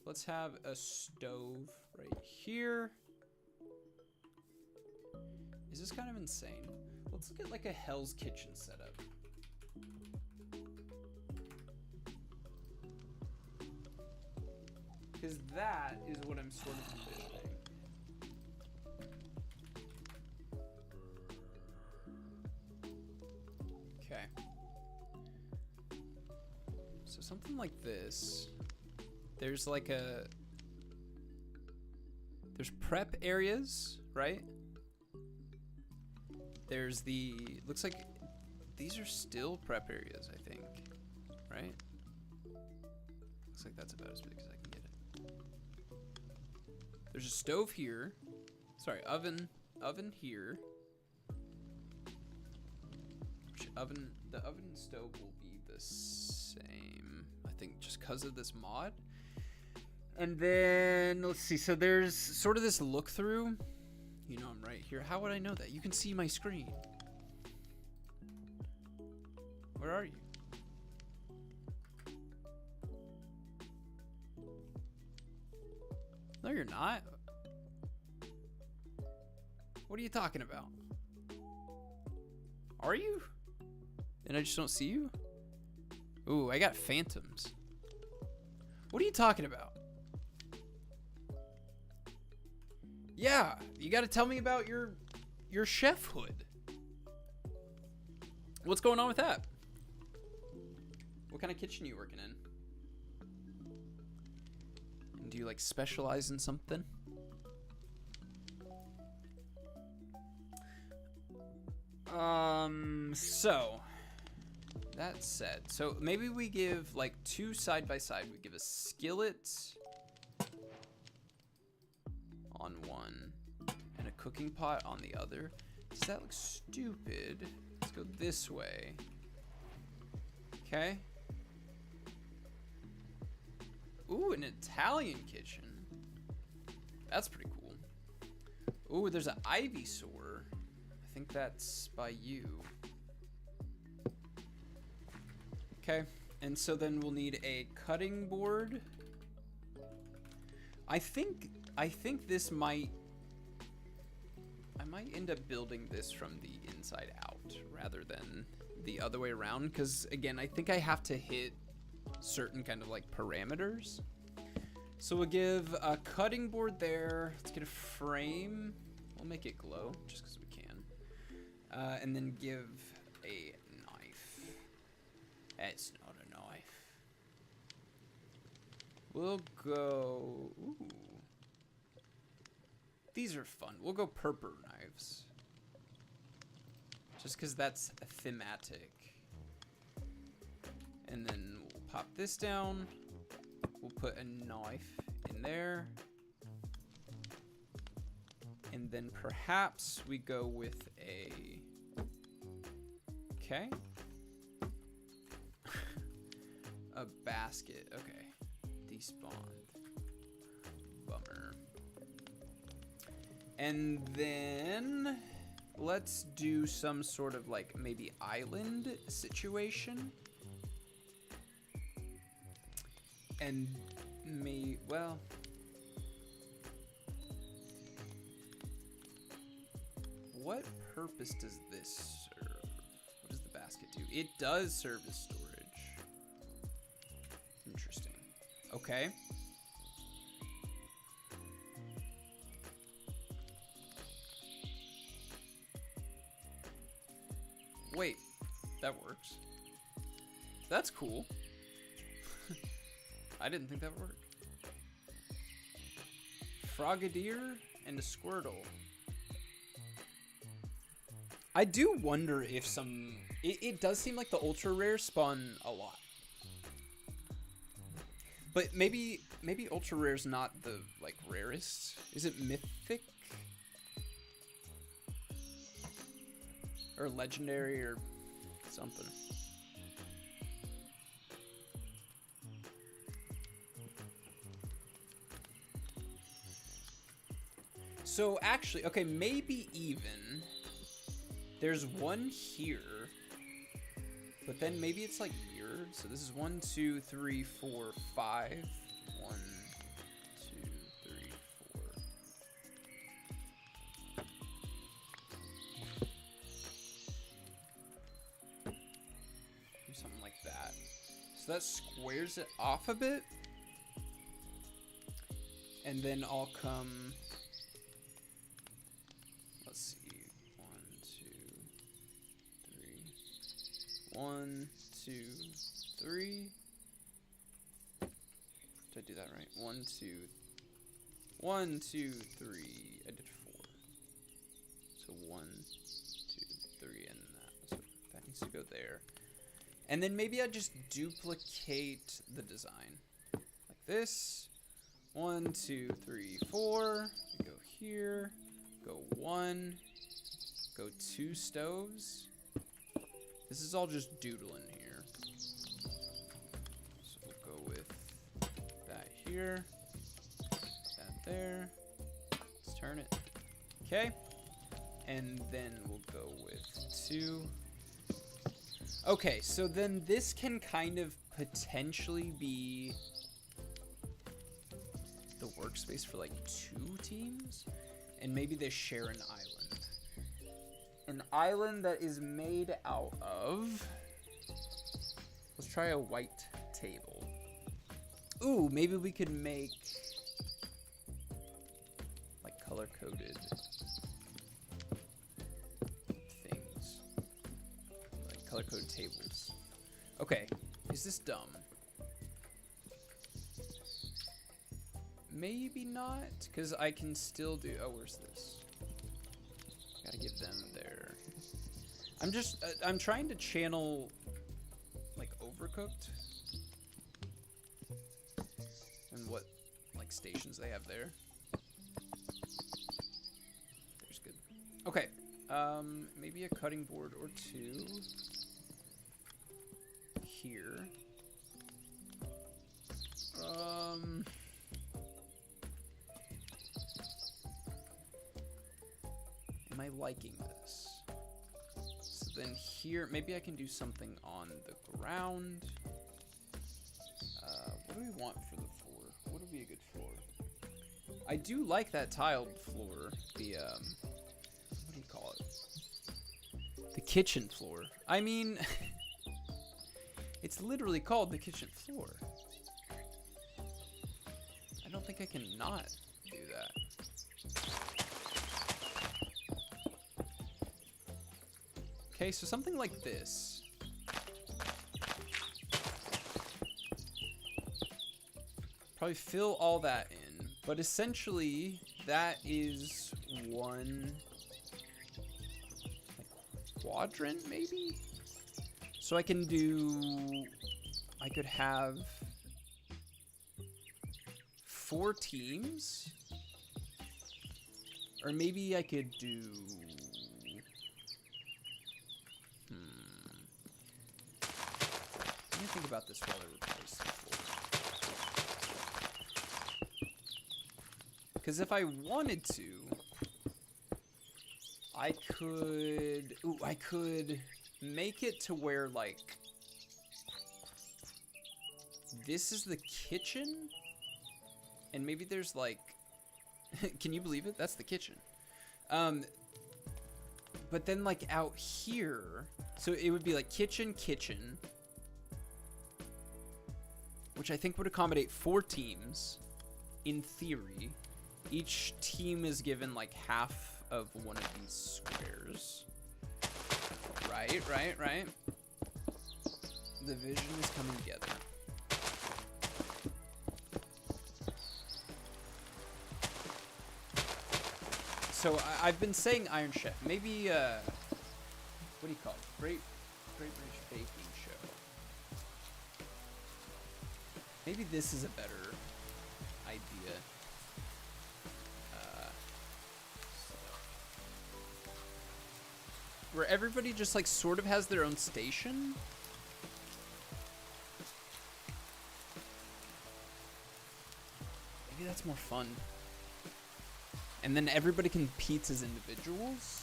Let's have a stove right here. Is this kind of insane? Let's look at like a Hell's Kitchen setup. Because that is what I'm sort of envisioning. Okay. So something like this. There's like there's prep areas, right? There's the, looks like these are still prep areas, I think, right? Looks like that's about as big as I can get it. There's a stove here. Sorry, oven here. Which the oven and stove will be the same, I think, just because of this mod. And then, let's see, so there's sort of this look through. You know I'm right here. How would I know that? You can see my screen. Where are you? No, you're not. What are you talking about? Are you? And I just don't see you? Ooh, I got phantoms. What are you talking about? Yeah, you got to tell me about your chefhood. What's going on with that? What kind of kitchen are you working in? you like specialize in something? So that said, so maybe we give like 2 side by side. We give a skillet on one and a cooking pot on the other. Does that look stupid? Let's go this way. Okay. Ooh, an Italian kitchen. That's pretty cool. Ooh, there's an Ivysaur. I think that's by you. Okay, and so then we'll need a cutting board. I think this might... I might end up building this from the inside out rather than the other way around, because again, I think I have to hit certain kind of like parameters. So we'll give a cutting board there. Let's get a frame. We'll make it glow just because we can. And then give a knife. It's not a knife. We'll go... Ooh. These are fun. We'll go purple knives. Just because that's thematic. And then we'll pop this down. We'll put a knife in there. And then perhaps we go with a... Okay. A basket. Okay. Despawned. Bummer. And then let's do some sort of like maybe island situation. And well, what purpose does this serve? What does the basket do? It does serve as storage. Interesting. Okay. Wait, that works. That's cool. I didn't think that worked. Frogadier and a Squirtle. I do wonder if some... It does seem like the ultra rare spawn a lot. But maybe ultra rare's not the like rarest. Is it mythic? Or legendary or something. So actually, okay, maybe even there's one here, but then maybe it's like mirrored. So this is 1, 2, 3, 4, 5. 1, 2, 3, 4. Do something like that. So that squares it off a bit. And then I'll come... Let's see. 1, 2, 3. Did I do that right? 1, 2, 1, 2, 3. I did 4. So 1, 2, 3, and that. So that needs to go there. And then maybe I just duplicate the design like this. 1, 2, 3, 4. We go here. Go 1. Go 2 stoves. This is all just doodling here. So we'll go with that here. That there. Let's turn it. Okay. And then we'll go with 2. Okay, so then this can kind of potentially be the workspace for like 2 teams. And maybe they share an island. An island that is made out of... Let's try a white table. Ooh, maybe we could make... like color-coded things. Like color-coded tables. Okay, is this dumb? maybe not, because I can still do... Oh, where's this? Gotta give them their... I'm trying to channel, like, Overcooked. And what, like, stations they have there. There's good. Okay. Maybe a cutting board or two. Here. Am I liking this? So then here, maybe I can do something on the ground. What do we want for the floor? What would be a good floor? I do like that tiled floor. The, what do you call it? The kitchen floor. I mean, it's literally called the kitchen floor. I don't think I can not do that. Okay, so something like this. Probably fill all that in, but essentially that is one quadrant maybe? So I can do, I could have 4 teams, or maybe I could do, let me think about this while I replace the floor. Because if I wanted to, I could make it to where, like, this is the kitchen, and maybe there's, like, can you believe it? That's the kitchen. But then, like, out here, so it would be, like, kitchen, which I think would accommodate 4 teams, in theory. Each team is given, like, half of one of these squares. Right. The vision is coming together. So I've been saying Iron Chef. Maybe, what do you call it? Great British Baking Show. Maybe this is a better idea. Where everybody just, like, sort of has their own station. Maybe that's more fun. And then everybody can compete as individuals.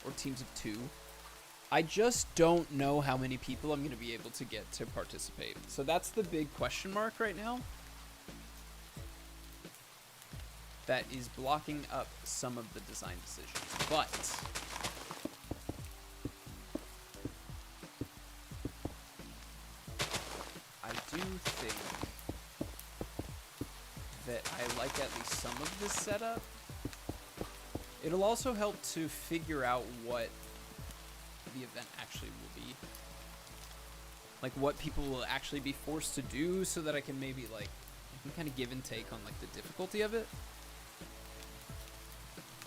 Or teams of 2. I just don't know how many people I'm going to be able to get to participate. So that's the big question mark right now. That is blocking up some of the design decisions. But I do think that I like at least some of this setup. It'll also help to figure out what the event actually will be. Like, what people will actually be forced to do, so that I can maybe, like, I can kind of give and take on, like, the difficulty of it.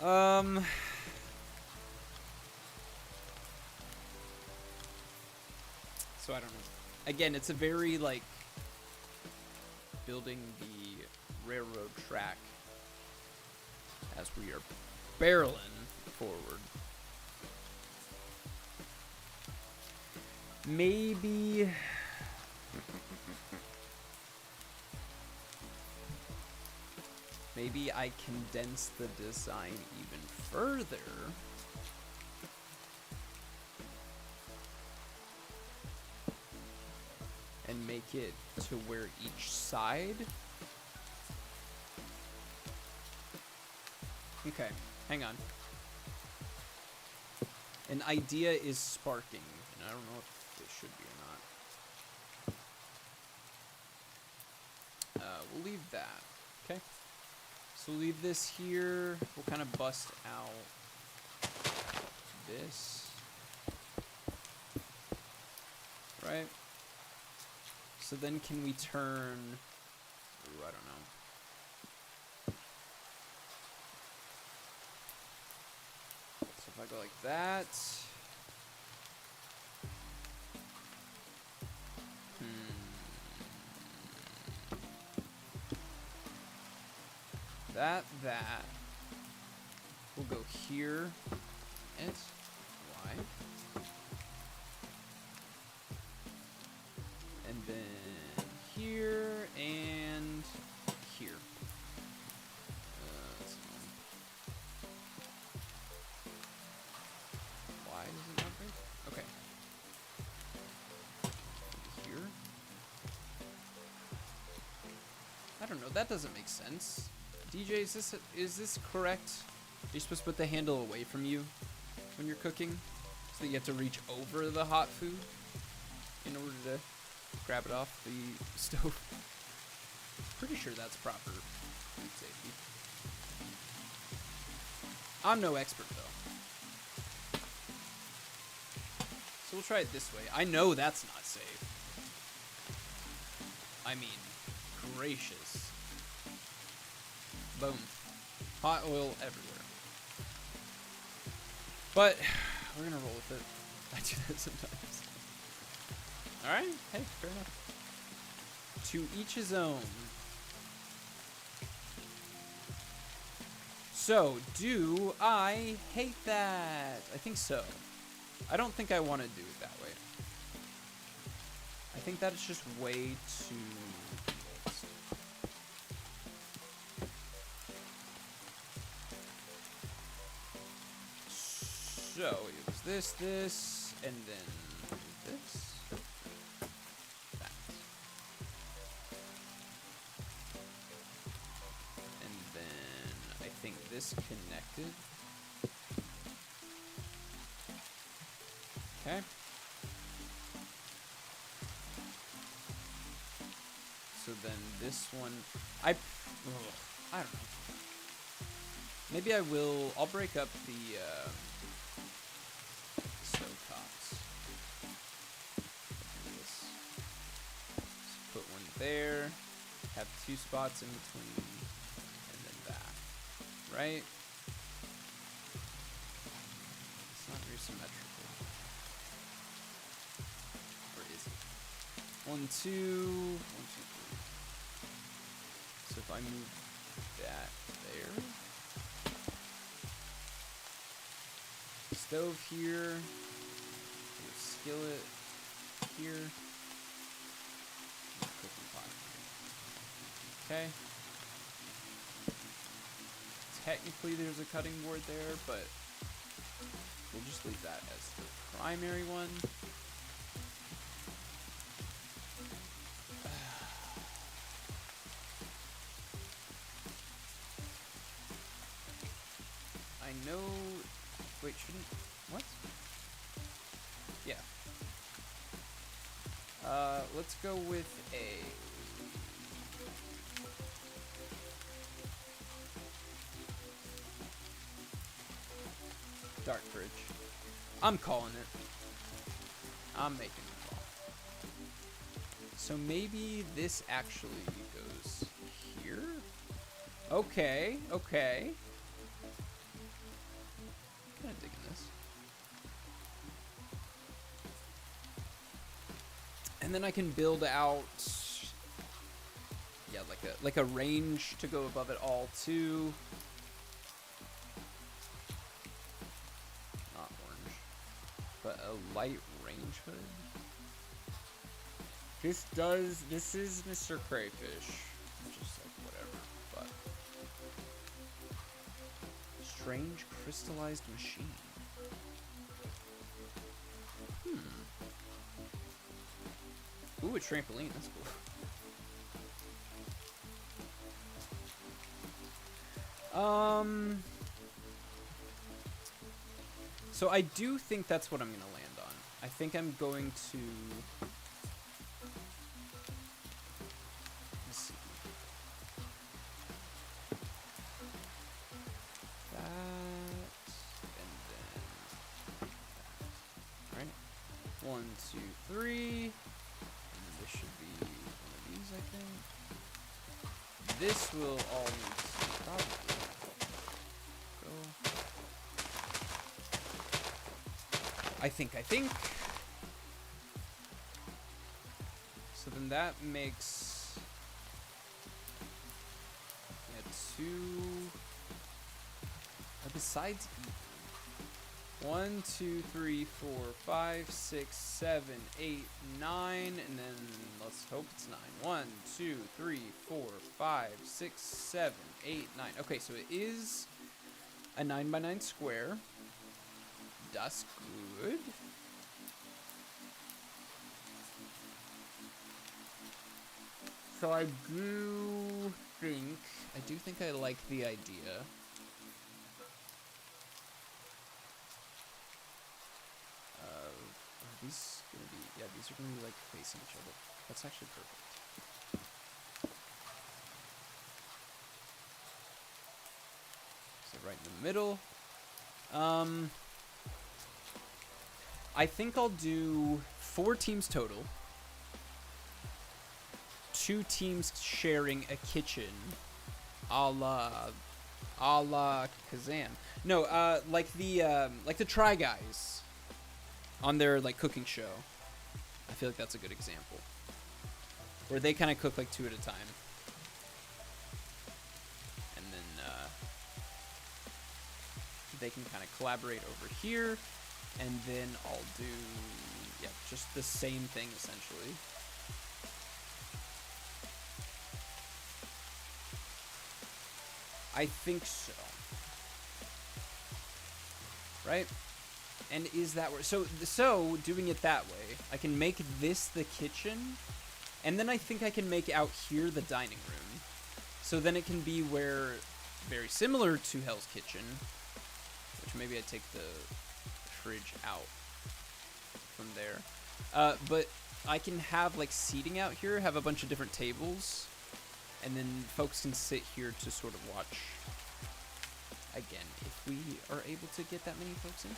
So I don't know. Again, it's a very, like, building the railroad track as we are barreling forward. Maybe I condense the design even further. And make it to where each side. Okay, hang on. An idea is sparking, and I don't know if it should be or not. We'll leave that, okay? So leave this here. We'll kind of bust out this. Right? So then can we turn... Ooh, I don't know. So if I go like that... That. We'll go here. And Y. And then here and here. Why does it not break? Okay. Here. I don't know. That doesn't make sense. DJ, is this correct? Are you supposed to put the handle away from you when you're cooking, so that you have to reach over the hot food in order to grab it off the stove? Pretty sure that's proper food safety. I'm no expert though, so we'll try it this way. I know that's not safe. I mean, gracious. Boom. Hot oil everywhere. But we're gonna roll with it. I do that sometimes. Alright, hey, fair enough. To each his own. So, do I hate that? I think so. I don't think I want to do it that way. I think that is just way too... So, it was this, and then this, that. And then I think this connected. Okay. So then this one, I don't know. Maybe I'll break up the, there, have two spots in between, and then that, right? It's not very symmetrical. Or is it? 1, 2, 1, 2, 3. So if I move that there, stove here, skillet here. Okay. Technically there's a cutting board there, but we'll just leave that as the primary one. I know... Wait, shouldn't... What? Yeah. Let's go with a... dark fridge. I'm calling it. I'm making the call. So maybe this actually goes here? Okay, okay. Kind of digging this. And then I can build out, yeah, like a range to go above it all too. But a light range hood. This is Mr. Crayfish. Just like whatever, but. Strange crystallized machine. Ooh, a trampoline, that's cool. So I do think that's what I'm going to land on. I think I'm going to... Let's see. That, and then that. Alright. 1, 2, 3. And this should be this will all need to probably go. I think. So then that makes, yeah, 2. Besides 1, 2, 3, 4, 5, 6, 7, 8, 9, and then let's hope it's 9. 1, 2, 3, 4, 5, 6, 7, 8, 9. Okay, so it is a 9 by 9 square. That's good. So I do think I like the idea. Are these gonna be, yeah, these are gonna be like facing each other. That's actually perfect. So right in the middle. I think I'll do 4 teams total. 2 teams sharing a kitchen, a la Kazan. No, like the Try Guys on their like cooking show. I feel like that's a good example, where they kind of cook like 2 at a time, and then they can kind of collaborate over here, and then I'll do, yeah, just the same thing essentially. I think so. Right? And is that where... So doing it that way, I can make this the kitchen, and then I think I can make out here the dining room. So then it can be where... Very similar to Hell's Kitchen, which maybe I take the fridge out from there. But I can have, like, seating out here, have a bunch of different tables, and then folks can sit here to sort of watch, again, if we are able to get that many folks in here.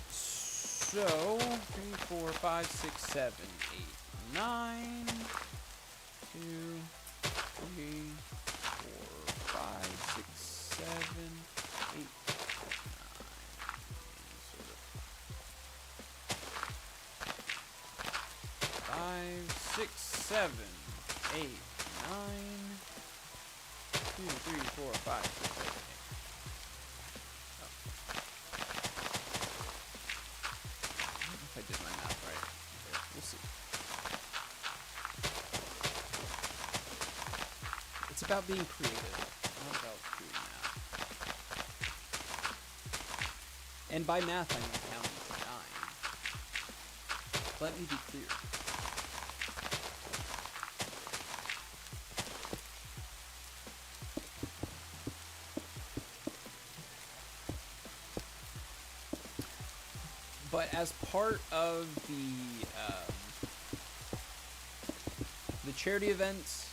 So, 3, 4, 5, 6, 7, 8, 9, 2, 3, 4, 5, 6, 7, 8, 9. Sort of 5, 6, 7, 8, 9, 2, 3, 4, 5, 6, 7, 8. I don't know if I did my math right. Okay, we'll see. It's about being creative, not about doing math. And by math, I mean counting to 9. Let me be clear. But as part of the charity event,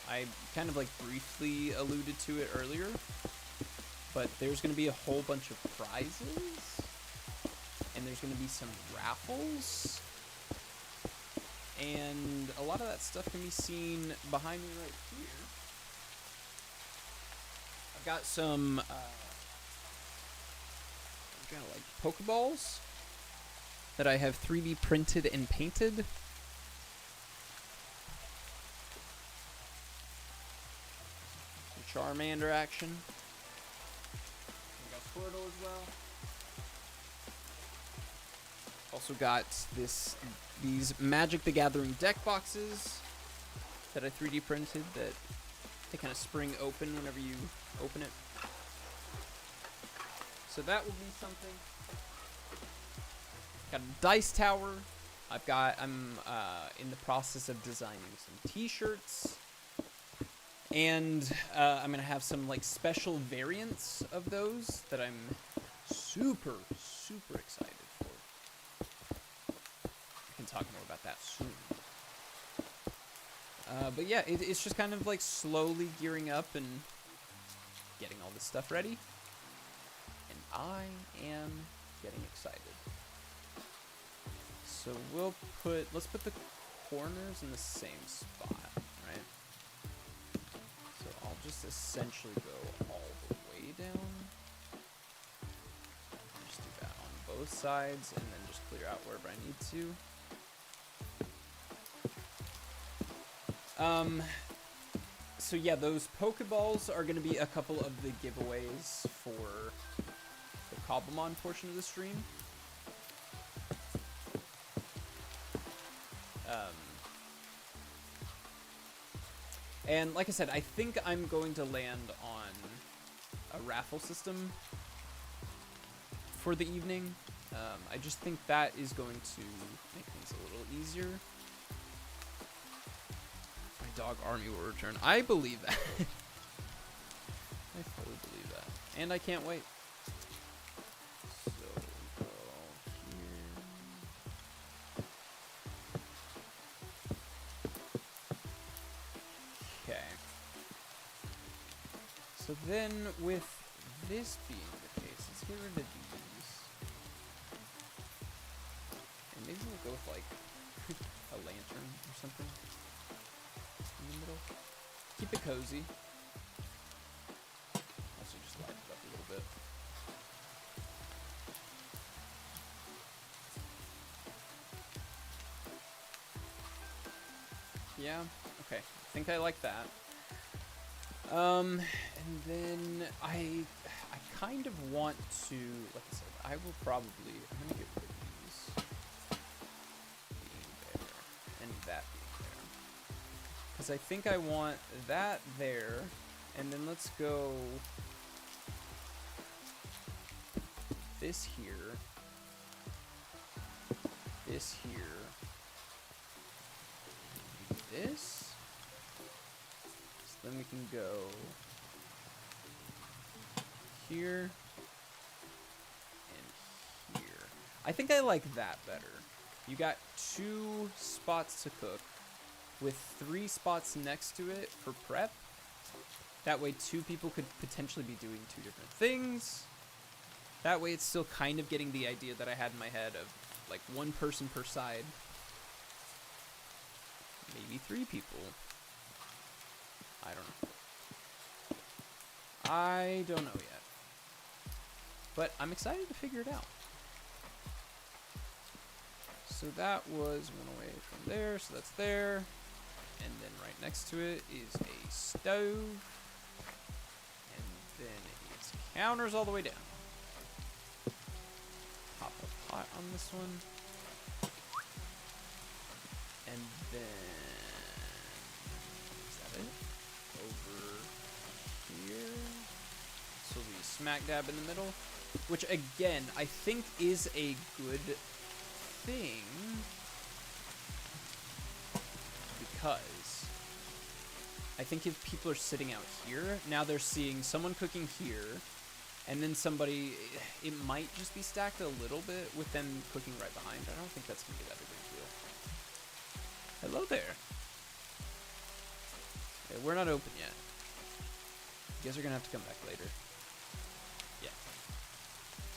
I kind of like briefly alluded to it earlier, but there's going to be a whole bunch of prizes, and there's going to be some raffles, and a lot of that stuff can be seen behind me right here. I've got some kind of like Pokeballs that I have 3D printed and painted. Some Charmander action. We got Squirtle as well. Also got these Magic the Gathering deck boxes that I 3D printed that they kind of spring open whenever you open it. So that will be something. Got a dice tower. I'm in the process of designing some t-shirts. And I'm gonna have some like special variants of those that I'm super excited for. I can talk more about that soon. But yeah, it's just kind of like slowly gearing up and getting all this stuff ready. And I am getting excited. So let's put the corners in the same spot, right? So I'll just essentially go all the way down. Just do that on both sides, and then just clear out wherever I need to. So yeah, those Pokeballs are going to be a couple of the giveaways for the Cobblemon portion of the stream. And like I said, I think I'm going to land on a raffle system for the evening. I just think that is going to make things a little easier. My dog army will return. I believe that. I fully believe that. And I can't wait. So we'll go here. Okay. So then with this being the case, let's get rid of these. And maybe we'll go with like a lantern or something in the middle. Keep it cozy. Also just light it up a little bit. Yeah, okay. I think I like that. And then I kind of want to, like I said, I will probably, I'm gonna get rid of these being there and that being there. Because I think I want that there, and then let's go this here, this here, this. So then we can go here and here. I think I like that better. You got 2 spots to cook with 3 spots next to it for prep. That way 2 people could potentially be doing 2 different things. That way it's still kind of getting the idea that I had in my head of like 1 person per side. Maybe 3 people. I don't know. I don't know yet. But I'm excited to figure it out. So that was 1 away from there, so that's there. And then right next to it is a stove. And then it's counters all the way down. Pop a pot on this one. And then, is that it? Over here. So we smack dab in the middle, which again, I think is a good thing because I think if people are sitting out here, now they're seeing someone cooking here, and then somebody, it might just be stacked a little bit with them cooking right behind. I don't think that's going to be that big of a deal. Hello there. Okay, we're not open yet. You guys are going to have to come back later. Yeah.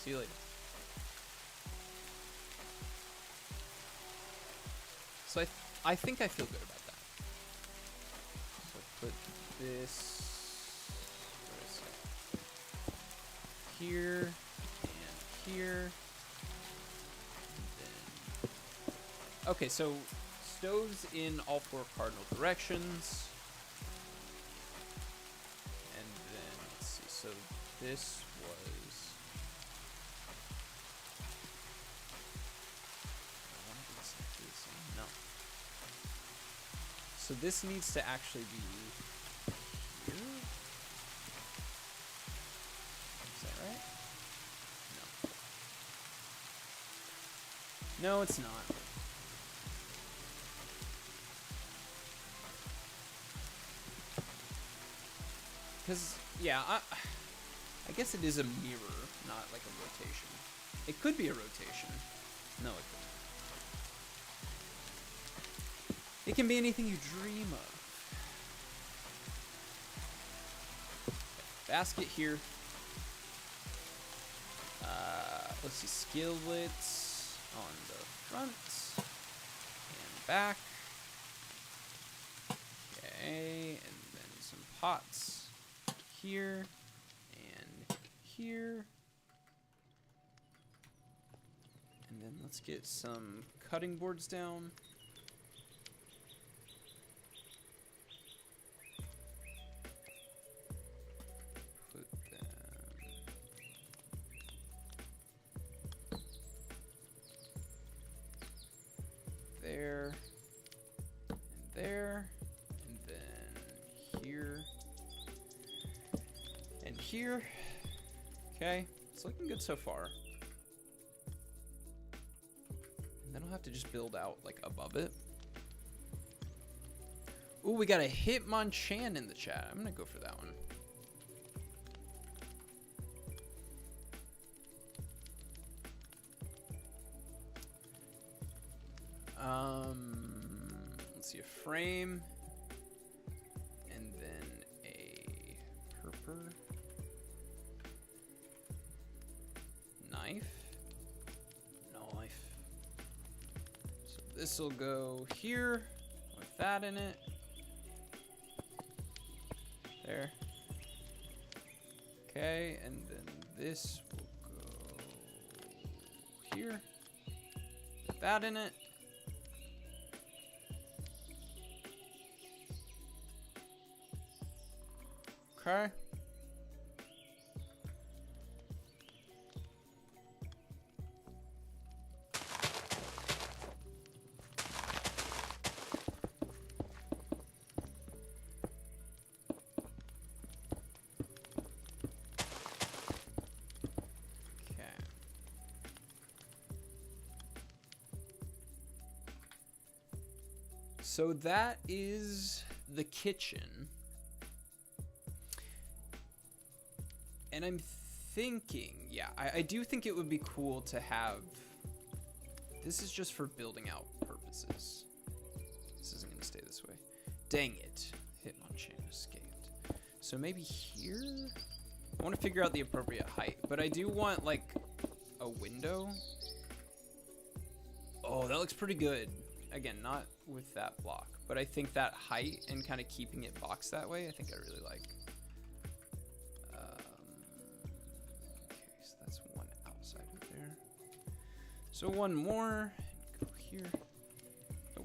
See you later. So I think I feel good about that. So put this here and here. And then, okay, so stoves in all 4 cardinal directions. And then let's see. So this was, no. So this needs to actually be here. Is that right? No. No, it's not. Because, yeah, I guess it is a mirror, not like a rotation. It could be a rotation. No, it couldn't. It can be anything you dream of. Okay, basket here. Let's see, skillets on the front and back. Okay, and then some pots here and here. And then let's get some cutting boards down. Put them there, and there, and then here, and here. Okay, it's looking good so far. And then I'll have to just build out like above it. Ooh, we got a Hitmonchan in the chat. I'm gonna go for that one. Let's see, a frame, and then a herper, knife. So this will go here with that in it. There. Okay, and then this will go here with that in it. Okay. So that is the kitchen. And I'm thinking, yeah, I do think it would be cool to have, this is just for building out purposes. This isn't gonna stay this way. Dang it, Hitmonchan escaped. So maybe here? I wanna figure out the appropriate height, but I do want like a window. Oh, that looks pretty good. Again, not with that block, but I think that height and kind of keeping it boxed that way, I think I really like. Okay, so that's one outside of there. So one more, go here. Oh.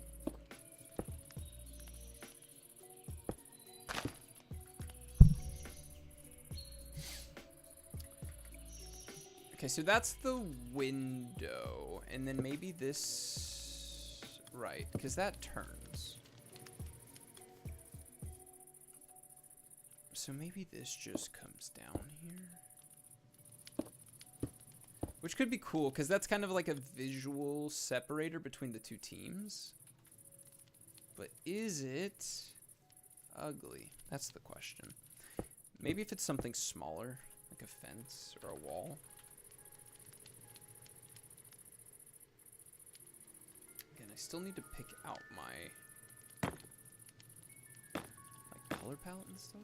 Okay, so that's the window, and then maybe this. Right, because that turns. So maybe this just comes down here. Which could be cool, because that's kind of like a visual separator between the two teams. But is it ugly? That's the question. Maybe if it's something smaller, like a fence or a wall. I still need to pick out my color palette and stuff.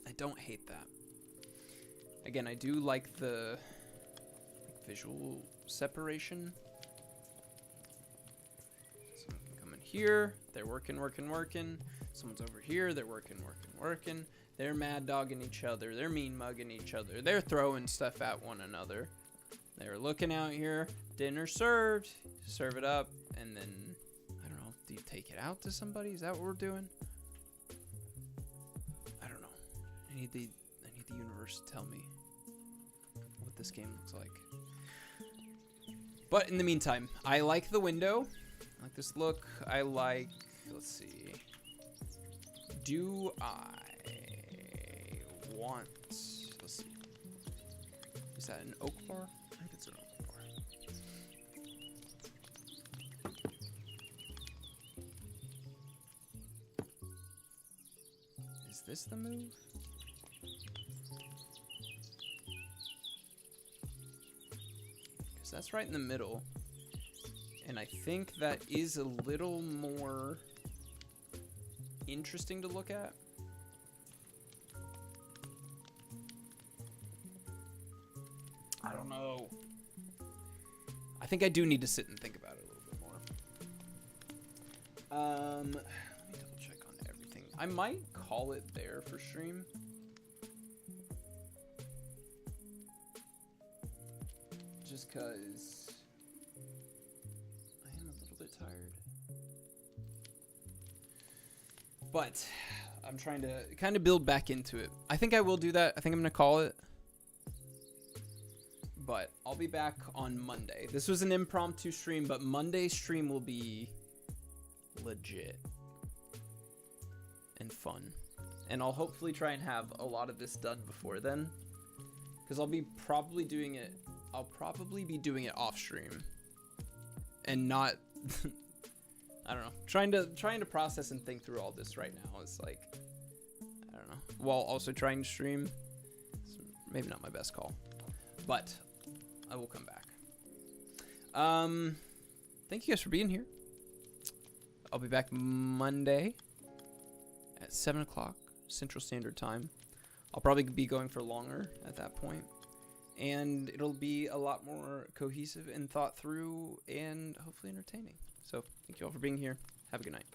I don't hate that. Again, I do like the visual separation. Someone can come in here. They're working. Someone's over here. They're working. They're mad dogging each other. They're mean mugging each other. They're throwing stuff at one another. They're looking out here. Dinner served. Serve it up, and then I don't know. Do you take it out to somebody? Is that what we're doing? I don't know. I need the universe to tell me what this game looks like. But in the meantime, I like the window. I like this look. I like. Let's see. Do I want? Let's see. Is that an oak bar? I think it's an oak bar. Is this the move? Because that's right in the middle. And I think that is a little more interesting to look at. I don't know. I think I do need to sit and think about it a little bit more. Let me I might call it there for stream. Just because I am a little bit tired. But I'm trying to kind of build back into it. I think I will do that. I think I'm going to call it. But I'll be back on Monday. This was an impromptu stream, but Monday's stream will be legit and fun. And I'll hopefully try and have a lot of this done before then. Because I'll be probably doing it. I'll probably be doing it off stream. And not... I don't know. Trying to process and think through all this right now is like... I don't know. While also trying to stream. It's maybe not my best call. But... I will come back. Thank you guys for being here. I'll be back Monday at 7 o'clock Central Standard Time. I'll probably be going for longer at that point. And it'll be a lot more cohesive and thought through and hopefully entertaining. So thank you all for being here. Have a good night.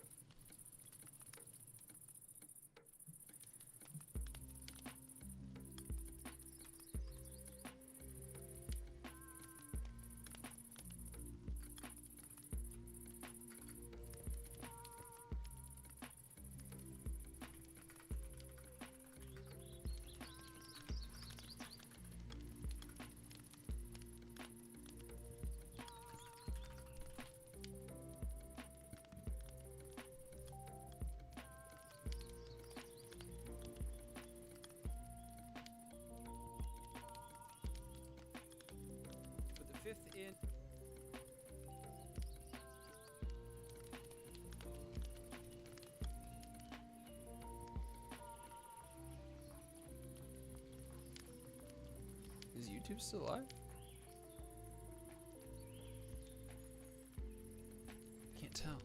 In. Is YouTube still live? Can't tell.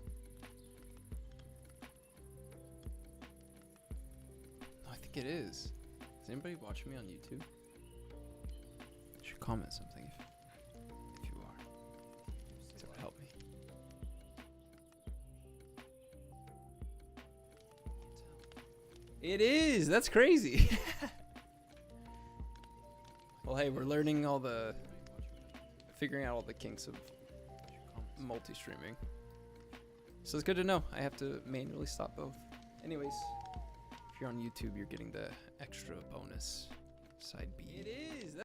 No, I think it is. Is anybody watching me on YouTube? You should comment something if you are. That would help me. It is! That's crazy! Well, hey, we're learning all the... figuring out all the kinks of multi-streaming. So it's good to know. I have to manually stop both. Anyways, if you're on YouTube, you're getting the extra bonus side B. It is!